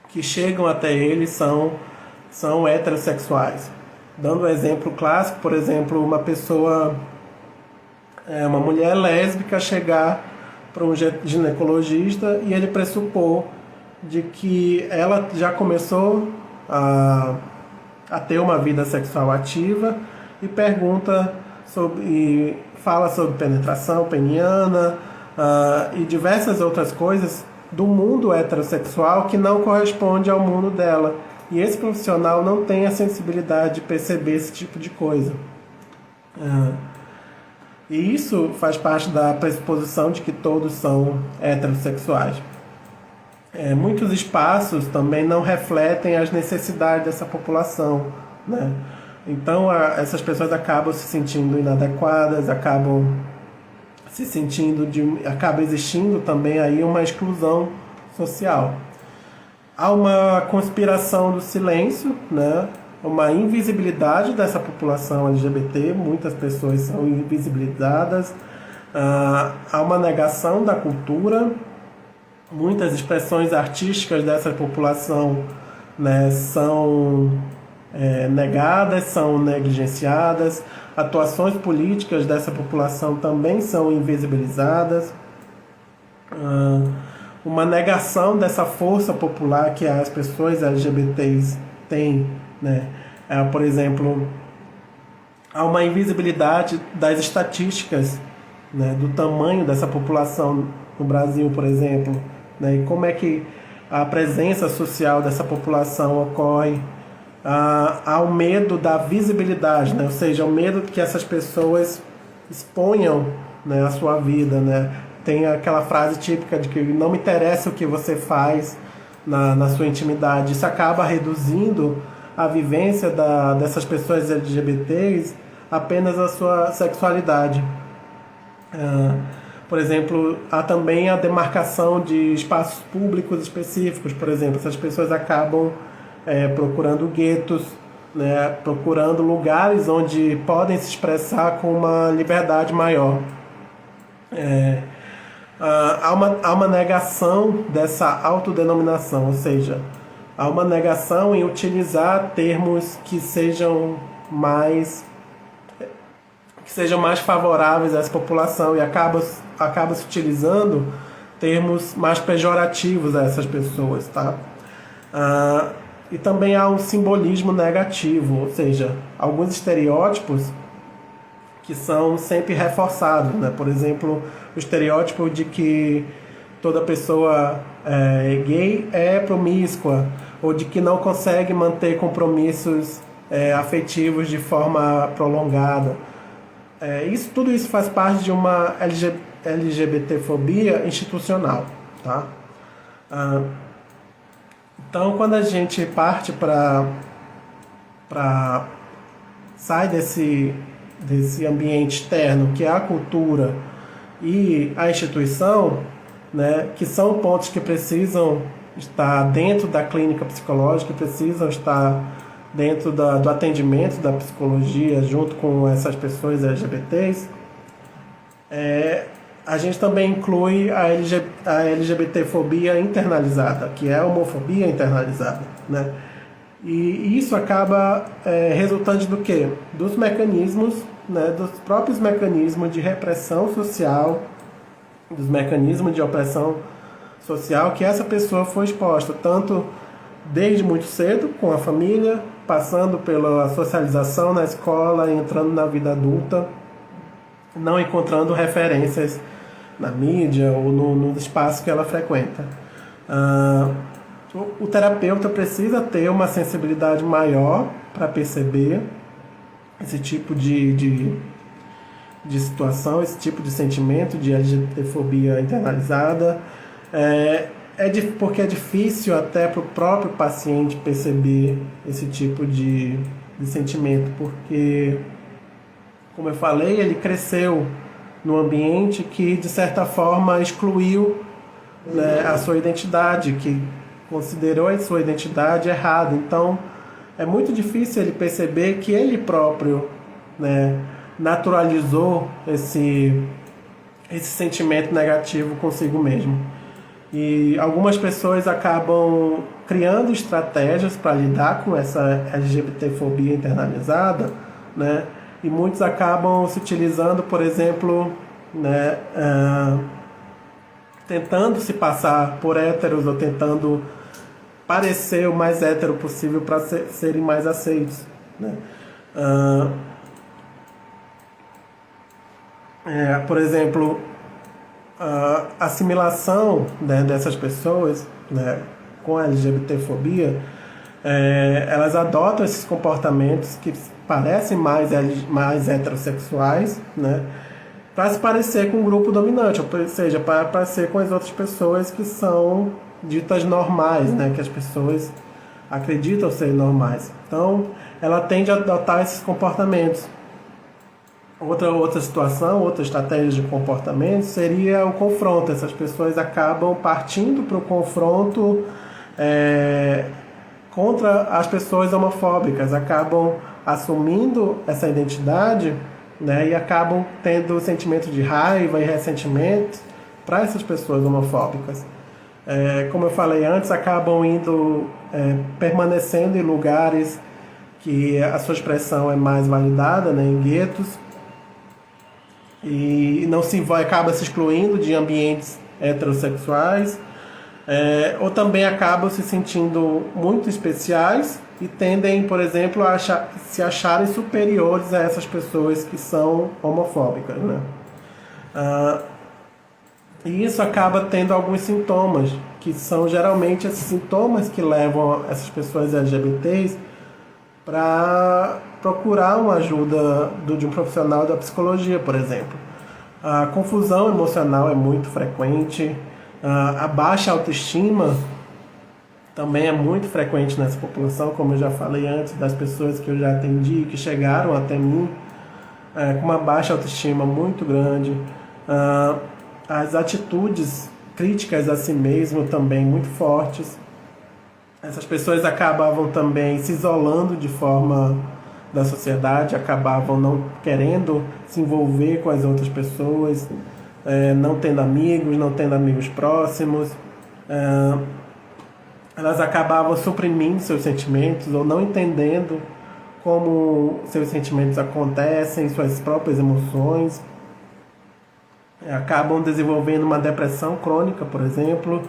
que chegam até eles são heterossexuais. Dando um exemplo clássico, por exemplo, uma mulher lésbica chegar para um ginecologista e ele pressupor de que ela já começou a ter uma vida sexual ativa e fala sobre penetração peniana e diversas outras coisas do mundo heterossexual que não corresponde ao mundo dela. E esse profissional não tem a sensibilidade de perceber esse tipo de coisa. Ah, e isso faz parte da pressuposição de que todos são heterossexuais. Muitos espaços também não refletem as necessidades dessa população, né? Então essas pessoas acabam se sentindo inadequadas, acaba existindo também aí uma exclusão social. Há uma conspiração do silêncio, né? Uma invisibilidade dessa população LGBT, muitas pessoas são invisibilizadas. Há uma negação da cultura, muitas expressões artísticas dessa população, né, são negadas, são negligenciadas, atuações políticas dessa população também são invisibilizadas. Uma negação dessa força popular que as pessoas LGBTs têm, né? Por exemplo, há uma invisibilidade das estatísticas, né, do tamanho dessa população no Brasil, por exemplo, né, e como é que a presença social dessa população ocorre. Há o medo da visibilidade, né, ou seja, o medo que essas pessoas exponham, né, a sua vida, né. Tem aquela frase típica de que não me interessa o que você faz na sua intimidade. Isso acaba reduzindo a vivência dessas pessoas LGBTs apenas a sua sexualidade. Por exemplo, há também a demarcação de espaços públicos específicos. Por exemplo, essas pessoas acabam procurando guetos, né, procurando lugares onde podem se expressar com uma liberdade maior. Há uma negação dessa autodenominação, ou seja, há uma negação em utilizar termos que sejam mais favoráveis a essa população e acaba se utilizando termos mais pejorativos a essas pessoas, tá? E também há um simbolismo negativo, ou seja, alguns estereótipos que são sempre reforçados, né? Por exemplo, o estereótipo de que toda pessoa gay é promíscua, ou de que não consegue manter compromissos afetivos de forma prolongada. Tudo isso faz parte de uma LGBTfobia institucional, tá? Então, quando a gente parte sai desse ambiente externo, que é a cultura e a instituição, né, que são pontos que precisam estar dentro da clínica psicológica, precisam estar dentro do atendimento da psicologia junto com essas pessoas LGBTs, a gente também inclui a LGBTfobia internalizada, que é a homofobia internalizada, né? E isso acaba resultante do quê? Dos mecanismos, né, dos próprios mecanismos de repressão social, dos mecanismos de opressão social que essa pessoa foi exposta, tanto desde muito cedo, com a família, passando pela socialização na escola, entrando na vida adulta, não encontrando referências na mídia ou no espaço que ela frequenta. O terapeuta precisa ter uma sensibilidade maior para perceber esse tipo de situação, esse tipo de sentimento de LGBTfobia internalizada. Porque é difícil até para o próprio paciente perceber esse tipo de sentimento, porque, como eu falei, ele cresceu num ambiente que, de certa forma, excluiu, né, a sua identidade, que considerou a sua identidade errada. Então, é muito difícil ele perceber que ele próprio, né, naturalizou esse sentimento negativo consigo mesmo. E algumas pessoas acabam criando estratégias para lidar com essa LGBTfobia internalizada, né? E muitos acabam se utilizando, por exemplo, né, tentando se passar por héteros ou tentando parecer o mais hétero possível para serem mais aceitos, né? Por exemplo, a assimilação, né, dessas pessoas, né, com a LGBTfobia, elas adotam esses comportamentos que parecem mais heterossexuais, né, para se parecer com o grupo dominante, ou seja, para parecer com as outras pessoas que são ditas normais, né, que as pessoas acreditam ser normais. Então, ela tende a adotar esses comportamentos. Outra situação, outra estratégia de comportamento seria o confronto. Essas pessoas acabam partindo para o confronto contra as pessoas homofóbicas, acabam assumindo essa identidade, né, e acabam tendo sentimento de raiva e ressentimento para essas pessoas homofóbicas. Como eu falei antes, acabam permanecendo em lugares que a sua expressão é mais validada, né, em guetos, e acaba se excluindo de ambientes heterossexuais, ou também acabam se sentindo muito especiais e tendem, por exemplo, a se acharem superiores a essas pessoas que são homofóbicas, né? E isso acaba tendo alguns sintomas, que são geralmente esses sintomas que levam essas pessoas LGBTs para procurar uma ajuda de um profissional da psicologia, por exemplo. A confusão emocional é muito frequente, a baixa autoestima também é muito frequente nessa população, como eu já falei antes, das pessoas que eu já atendi, que chegaram até mim com uma baixa autoestima muito grande. As atitudes críticas a si mesmo também muito fortes. Essas pessoas acabavam também se isolando de forma da sociedade, acabavam não querendo se envolver com as outras pessoas, não tendo amigos próximos. Elas acabavam suprimindo seus sentimentos ou não entendendo como seus sentimentos acontecem, suas próprias emoções. Acabam desenvolvendo uma depressão crônica, por exemplo,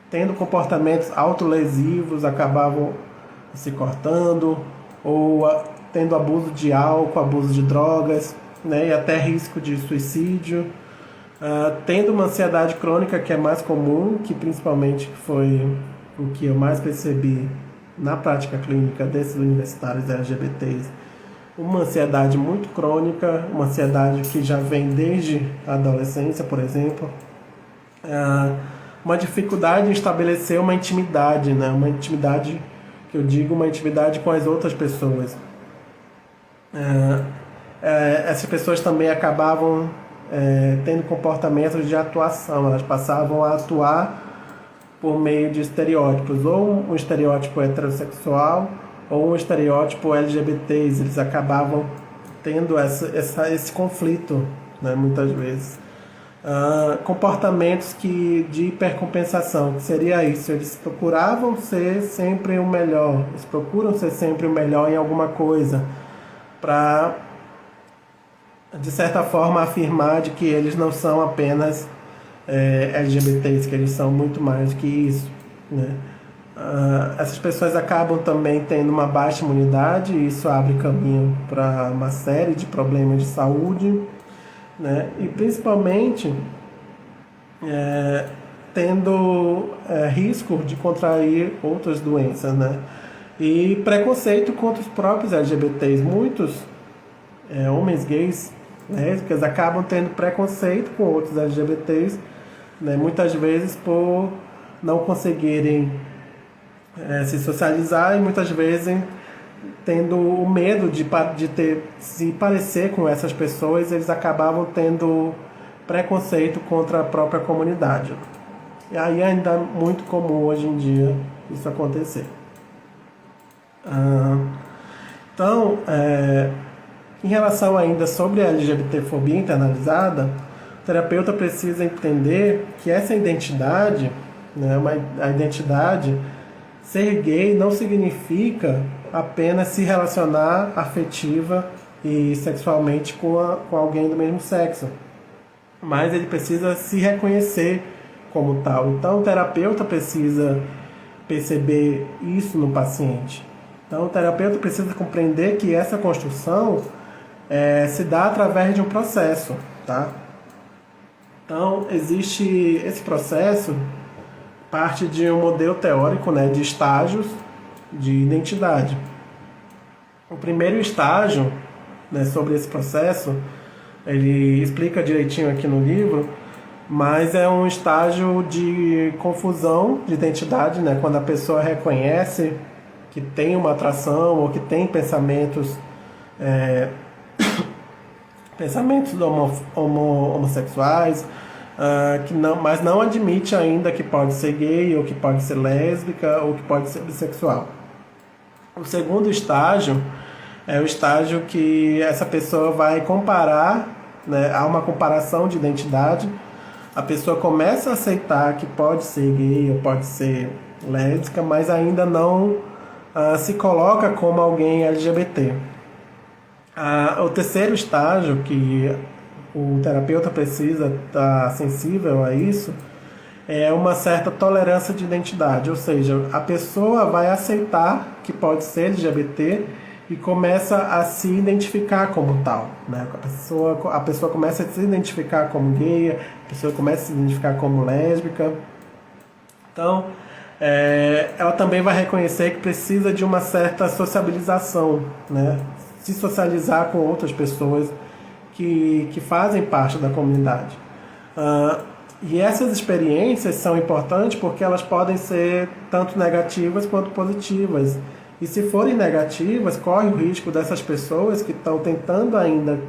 tendo comportamentos autolesivos, acabavam se cortando, ou tendo abuso de álcool, abuso de drogas, né, e até risco de suicídio, tendo uma ansiedade crônica que é mais comum, que principalmente foi o que eu mais percebi na prática clínica desses universitários LGBTs, uma ansiedade muito crônica, uma ansiedade que já vem desde a adolescência, por exemplo, uma dificuldade em estabelecer uma intimidade, né? Uma intimidade, que eu digo, uma intimidade com as outras pessoas. Essas pessoas também acabavam tendo comportamentos de atuação, elas passavam a atuar por meio de estereótipos, ou um estereótipo heterossexual, ou um estereótipo LGBTs. Eles acabavam tendo esse conflito, né, muitas vezes. Comportamentos de hipercompensação, que seria isso, eles procuravam ser sempre o melhor, eles procuram ser sempre o melhor em alguma coisa, para, de certa forma, afirmar de que eles não são apenas LGBTs, que eles são muito mais do que isso, né? Essas pessoas acabam também tendo uma baixa imunidade, e isso abre caminho para uma série de problemas de saúde, né? E principalmente tendo risco de contrair outras doenças, né? E preconceito contra os próprios LGBTs. Muitos homens gays, lésbicas, acabam tendo preconceito com outros LGBTs, né? Muitas vezes por não conseguirem se socializar, e muitas vezes tendo o medo de se parecer com essas pessoas, eles acabavam tendo preconceito contra a própria comunidade. E aí ainda é muito comum hoje em dia isso acontecer. Então, em relação ainda sobre a LGBTfobia internalizada, o terapeuta precisa entender que essa identidade, né, a identidade, ser gay não significa apenas se relacionar afetiva e sexualmente com alguém do mesmo sexo, mas ele precisa se reconhecer como tal. Então o terapeuta precisa perceber isso no paciente. Então o terapeuta precisa compreender que essa construção se dá através de um processo, tá? Então existe esse processo, parte de um modelo teórico, né, de estágios de identidade. O primeiro estágio, né, sobre esse processo, ele explica direitinho aqui no livro, mas é um estágio de confusão de identidade, né, quando a pessoa reconhece que tem uma atração ou que tem pensamentos homossexuais, que não, mas não admite ainda que pode ser gay, ou que pode ser lésbica, ou que pode ser bissexual. O segundo estágio é o estágio que essa pessoa vai comparar, né, há uma comparação de identidade, a pessoa começa a aceitar que pode ser gay ou pode ser lésbica, mas ainda não se coloca como alguém LGBT. O terceiro estágio, que o terapeuta precisa estar sensível a isso, é uma certa tolerância de identidade, ou seja, a pessoa vai aceitar que pode ser LGBT e começa a se identificar como tal, né? A pessoa começa a se identificar como gay, a pessoa começa a se identificar como lésbica. Então, ela também vai reconhecer que precisa de uma certa sociabilização, né? Se socializar com outras pessoas que fazem parte da comunidade. E essas experiências são importantes porque elas podem ser tanto negativas quanto positivas. E se forem negativas, corre o risco dessas pessoas que estão tentando ainda,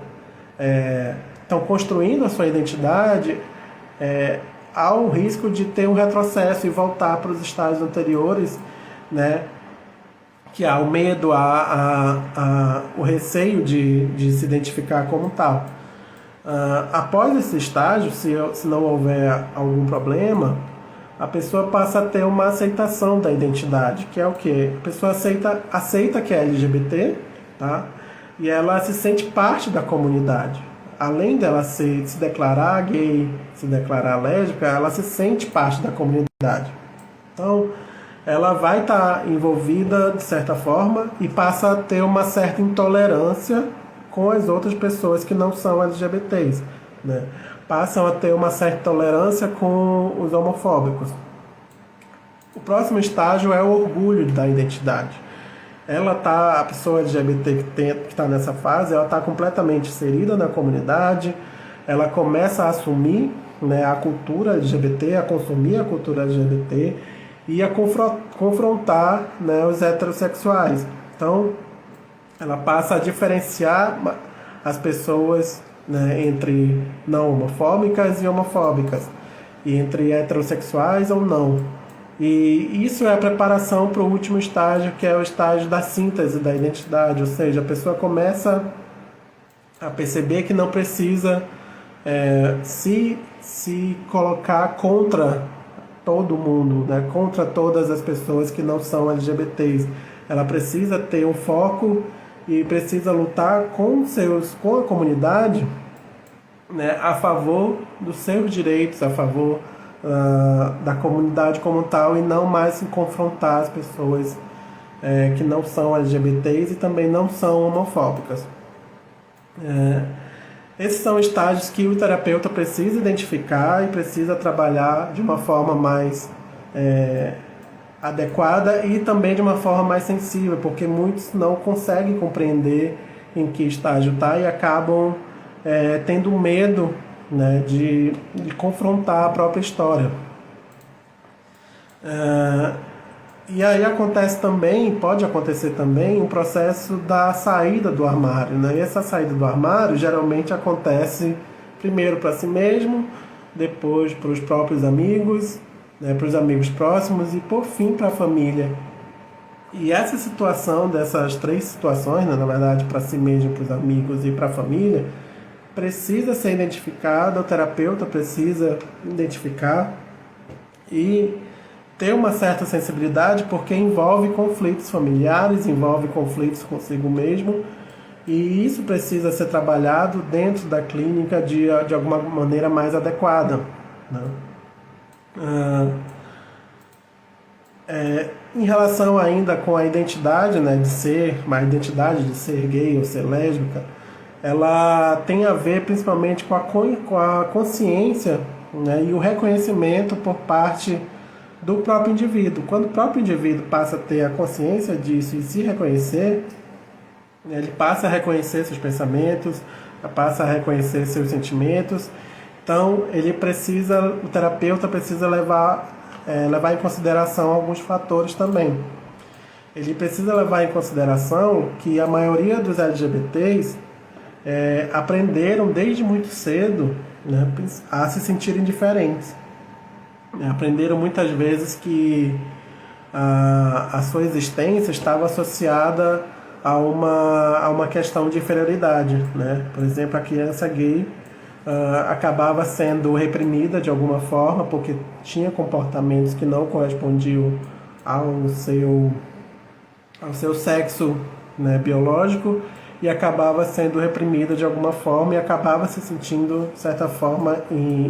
estão construindo a sua identidade, há um risco de ter um retrocesso e voltar para os estágios anteriores, né? Que há o medo, o receio de se identificar como tal. Após esse estágio, se não houver algum problema, a pessoa passa a ter uma aceitação da identidade, que é o quê? A pessoa aceita que é LGBT, tá? E ela se sente parte da comunidade. Além dela se declarar gay, se declarar lésbica, ela se sente parte da comunidade. Então, ela vai estar envolvida de certa forma e passa a ter uma certa intolerância com as outras pessoas que não são LGBTs, né? Passam a ter uma certa tolerância com os homofóbicos. O próximo estágio é o orgulho da identidade. A pessoa LGBT que está nessa fase, ela está completamente inserida na comunidade, ela começa a assumir, né, a cultura LGBT, a consumir a cultura LGBT e a confrontar, né, os heterossexuais. Então, ela passa a diferenciar as pessoas, né, entre não homofóbicas e homofóbicas, e entre heterossexuais ou não. E isso é a preparação para o último estágio, que é o estágio da síntese da identidade, ou seja, a pessoa começa a perceber que não precisa se colocar contra todo mundo, né, contra todas as pessoas que não são LGBTs. Ela precisa ter um foco e precisa lutar com a comunidade, né, a favor dos seus direitos, a favor da comunidade como tal, e não mais se confrontar as pessoas que não são LGBTs e também não são homofóbicas. Esses são estágios que o terapeuta precisa identificar e precisa trabalhar de uma forma mais adequada e também de uma forma mais sensível, porque muitos não conseguem compreender em que estágio está e acabam tendo medo, né, de confrontar a própria história. E aí pode acontecer também um processo da saída do armário, né? E essa saída do armário geralmente acontece primeiro para si mesmo, depois para os próprios amigos, né, para os amigos próximos e por fim para a família. E essa situação, dessas três situações, né, na verdade para si mesmo, para os amigos e para a família, precisa ser identificada, o terapeuta precisa identificar e ter uma certa sensibilidade, porque envolve conflitos familiares, envolve conflitos consigo mesmo, e isso precisa ser trabalhado dentro da clínica de alguma maneira mais adequada, né? Em relação ainda com a identidade, né, a identidade de ser gay ou ser lésbica, ela tem a ver principalmente com a consciência, né, e o reconhecimento por parte do próprio indivíduo. Quando o próprio indivíduo passa a ter a consciência disso e se reconhecer, Ele passa a reconhecer seus pensamentos, passa a reconhecer seus sentimentos. Então, o terapeuta precisa levar em consideração alguns fatores também. Ele precisa levar em consideração que a maioria dos LGBTs aprenderam desde muito cedo, né, a se sentirem diferentes. Aprenderam muitas vezes que a sua existência estava associada a uma questão de inferioridade, né? Por exemplo, a criança gay acabava sendo reprimida de alguma forma porque tinha comportamentos que não correspondiam ao seu sexo, né, biológico, e acabava sendo reprimida de alguma forma e acabava se sentindo, de certa forma,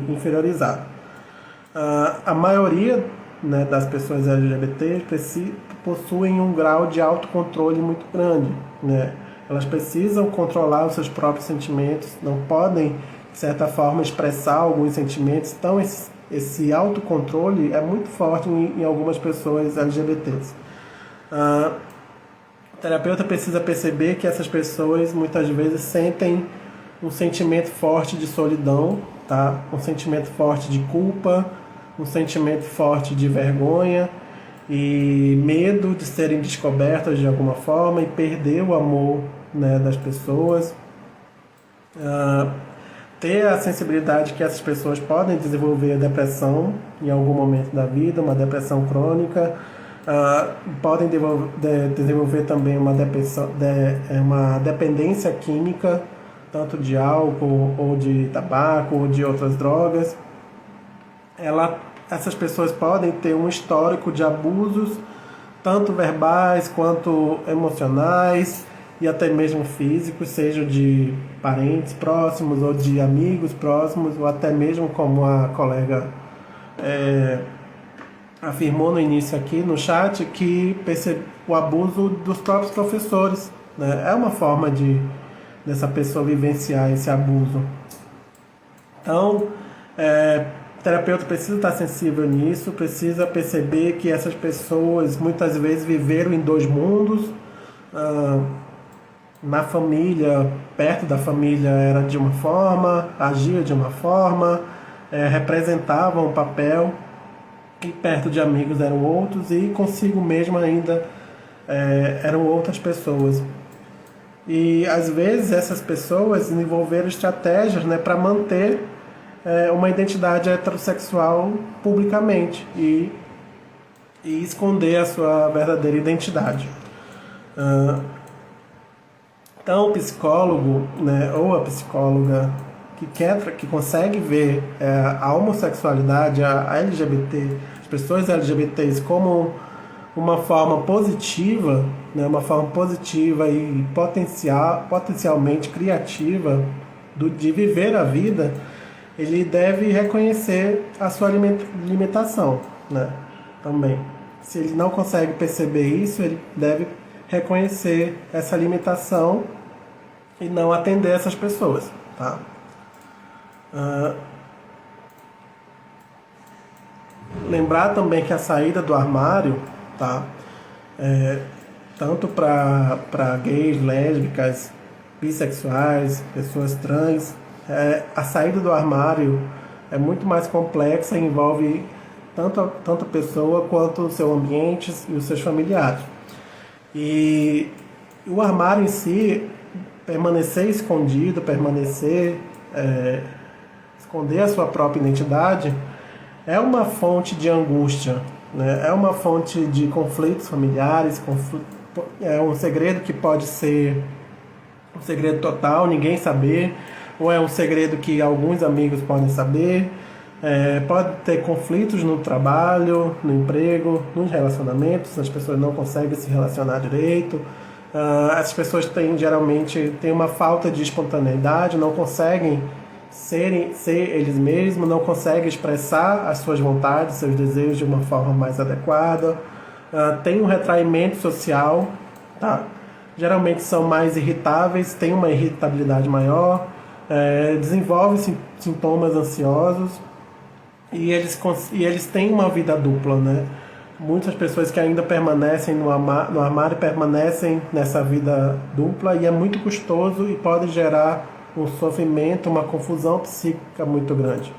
inferiorizada. A maioria, né, das pessoas LGBT possuem um grau de autocontrole muito grande, né? Elas precisam controlar os seus próprios sentimentos, não podem, de certa forma, expressar alguns sentimentos. Então, esse autocontrole é muito forte em algumas pessoas LGBTs. O terapeuta precisa perceber que essas pessoas, muitas vezes, sentem um sentimento forte de solidão, tá? Um sentimento forte de culpa, um sentimento forte de vergonha e medo de serem descobertas de alguma forma e perder o amor, né, das pessoas. Ter a sensibilidade que essas pessoas podem desenvolver depressão em algum momento da vida, uma depressão crônica, podem desenvolver também uma dependência química, tanto de álcool, ou de tabaco, ou de outras drogas. Essas pessoas podem ter um histórico de abusos, tanto verbais quanto emocionais, e até mesmo físicos, seja de parentes próximos ou de amigos próximos, ou até mesmo, como a colega afirmou no início aqui no chat, que o abuso dos próprios professores, né? É uma forma dessa pessoa vivenciar esse abuso. Então, o terapeuta precisa estar sensível nisso, precisa perceber que essas pessoas muitas vezes viveram em dois mundos. Na família, perto da família era de uma forma, agia de uma forma, representavam um papel, e perto de amigos eram outros, e consigo mesmo ainda eram outras pessoas. E às vezes essas pessoas desenvolveram estratégias, né, para manter uma identidade heterossexual publicamente e esconder a sua verdadeira identidade. Então, o psicólogo, né, ou a psicóloga que consegue ver a homossexualidade, a LGBT, as pessoas LGBTs como uma forma positiva, né, uma forma positiva e potencialmente criativa de viver a vida, ele deve reconhecer a sua limitação, né, também. Se ele não consegue perceber isso, ele deve reconhecer essa limitação e não atender essas pessoas, tá? Lembrar também que a saída do armário, tá? Tanto para gays, lésbicas, bissexuais, pessoas trans, a saída do armário é muito mais complexa e envolve tanto a pessoa quanto o seu ambiente e os seus familiares. E o armário em si, permanecer escondido, esconder a sua própria identidade, é uma fonte de angústia, né? É uma fonte de conflitos familiares, é um segredo que pode ser um segredo total, ninguém saber, ou é um segredo que alguns amigos podem saber. Pode ter conflitos no trabalho, no emprego, nos relacionamentos, as pessoas não conseguem se relacionar direito. As pessoas geralmente têm uma falta de espontaneidade, não conseguem ser eles mesmos, não conseguem expressar as suas vontades, seus desejos de uma forma mais adequada. Tem um retraimento social, tá? Geralmente são mais irritáveis, têm uma irritabilidade maior, desenvolvem sintomas ansiosos, e eles têm uma vida dupla, né? muitas pessoas que ainda permanecem no armário permanecem nessa vida dupla, e é muito custoso e pode gerar um sofrimento, uma confusão psíquica muito grande.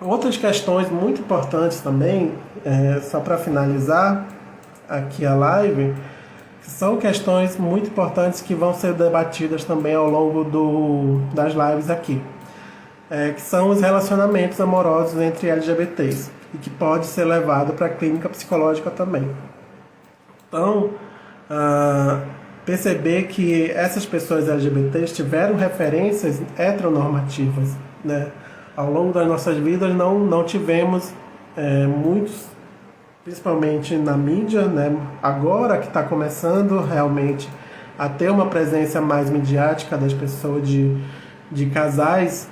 Outras questões muito importantes também, só para finalizar aqui a live, são questões muito importantes que vão ser debatidas também ao longo das lives aqui, que são os relacionamentos amorosos entre LGBTs, e que pode ser levado para a clínica psicológica também. Então, perceber que essas pessoas LGBTs tiveram referências heteronormativas, né? Ao longo das nossas vidas não tivemos muitos, principalmente na mídia, né? Agora que está começando realmente a ter uma presença mais midiática das pessoas de casais,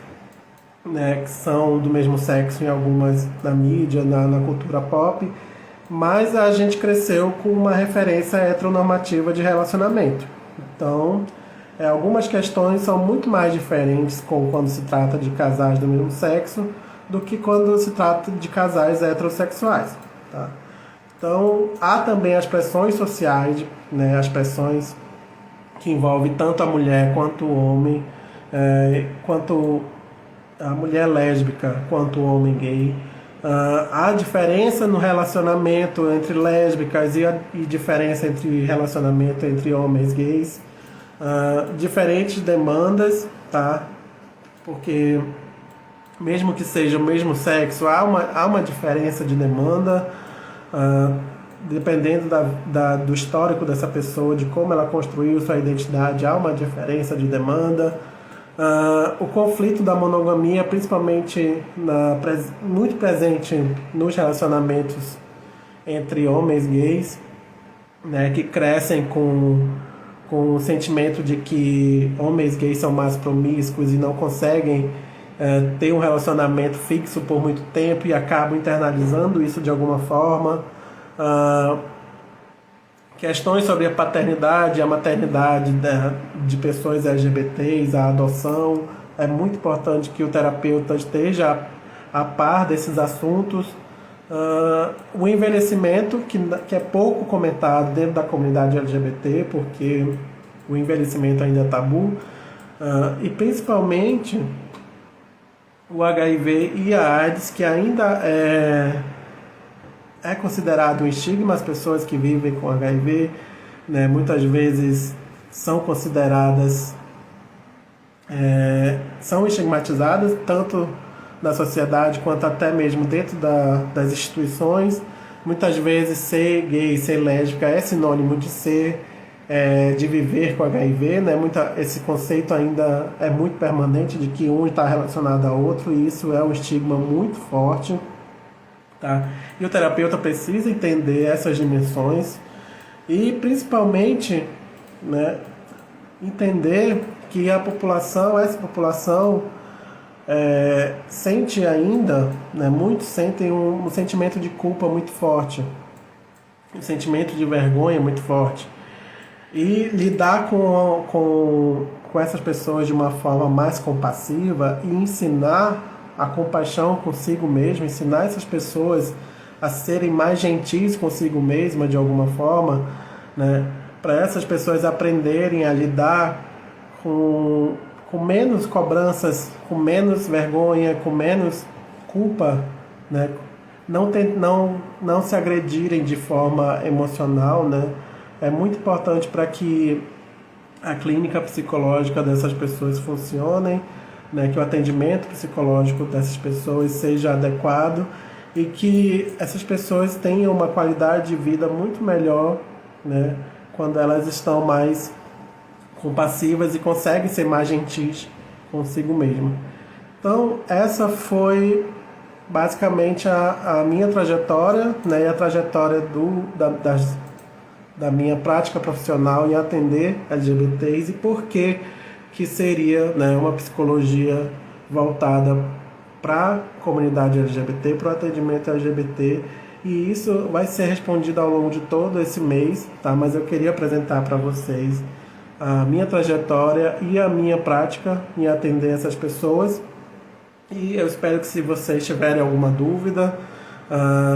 né, que são do mesmo sexo em algumas na mídia, na cultura pop, mas a gente cresceu com uma referência heteronormativa de relacionamento. Então, algumas questões são muito mais diferentes quando se trata de casais do mesmo sexo do que quando se trata de casais heterossexuais, tá? Então, há também as pressões sociais, né, as pressões que envolvem tanto a mulher quanto o homem, quanto a mulher lésbica quanto o homem gay. Há diferença no relacionamento entre lésbicas e diferença entre relacionamento entre homens gays. Diferentes demandas, tá? Porque mesmo que seja o mesmo sexo, há uma diferença de demanda, dependendo do histórico dessa pessoa, de como ela construiu sua identidade, há uma diferença de demanda. O conflito da monogamia, principalmente muito presente nos relacionamentos entre homens gays, né, que crescem com o sentimento de que homens gays são mais promíscuos e não conseguem ter um relacionamento fixo por muito tempo e acabam internalizando isso de alguma forma. Questões sobre a paternidade e a maternidade de pessoas LGBTs, a adoção. É muito importante que o terapeuta esteja a par desses assuntos. O envelhecimento, que é pouco comentado dentro da comunidade LGBT, porque o envelhecimento ainda é tabu. E principalmente o HIV e a AIDS, que ainda é considerado um estigma. As pessoas que vivem com HIV, né, muitas vezes são consideradas, são estigmatizadas, tanto na sociedade quanto até mesmo dentro das instituições. Muitas vezes ser gay, ser lésbica é sinônimo de de viver com HIV, né? Esse conceito ainda é muito permanente de que um está relacionado ao outro, e isso é um estigma muito forte. Tá? E o terapeuta precisa entender essas dimensões e, principalmente, né, entender que essa população sente ainda, né, muitos sentem um sentimento de culpa muito forte, um sentimento de vergonha muito forte. E lidar com essas pessoas de uma forma mais compassiva e ensinar a compaixão consigo mesmo, ensinar essas pessoas a serem mais gentis consigo mesma de alguma forma, né? Para essas pessoas aprenderem a lidar com menos cobranças, com menos vergonha, com menos culpa, né? Não se agredirem de forma emocional, né? É muito importante para que a clínica psicológica dessas pessoas funcione, né, que o atendimento psicológico dessas pessoas seja adequado e que essas pessoas tenham uma qualidade de vida muito melhor, né, quando elas estão mais compassivas e conseguem ser mais gentis consigo mesmas. Então, essa foi basicamente a minha trajetória, né, e a trajetória da minha prática profissional em atender LGBTs, e por que seria, né, uma psicologia voltada para a comunidade LGBT, para o atendimento LGBT, e isso vai ser respondido ao longo de todo esse mês, tá? Mas eu queria apresentar para vocês a minha trajetória e a minha prática em atender essas pessoas, e eu espero que, se vocês tiverem alguma dúvida,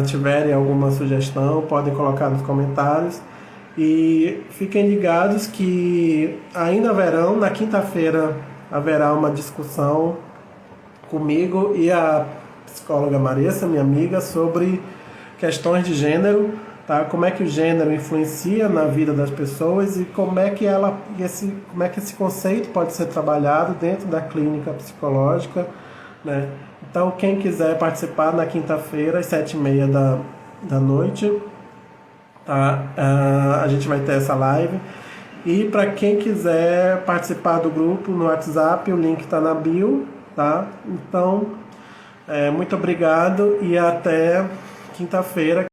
tiverem alguma sugestão, podem colocar nos comentários. E fiquem ligados que ainda na quinta-feira haverá uma discussão comigo e a psicóloga Marissa, minha amiga, sobre questões de gênero, tá? Como é que o gênero influencia na vida das pessoas e como é que esse conceito pode ser trabalhado dentro da clínica psicológica, né? Então, quem quiser participar na quinta-feira, às 7h30 da noite, tá? A gente vai ter essa live. E para quem quiser participar do grupo no WhatsApp, o link está na bio, tá? Então, muito obrigado e até quinta-feira.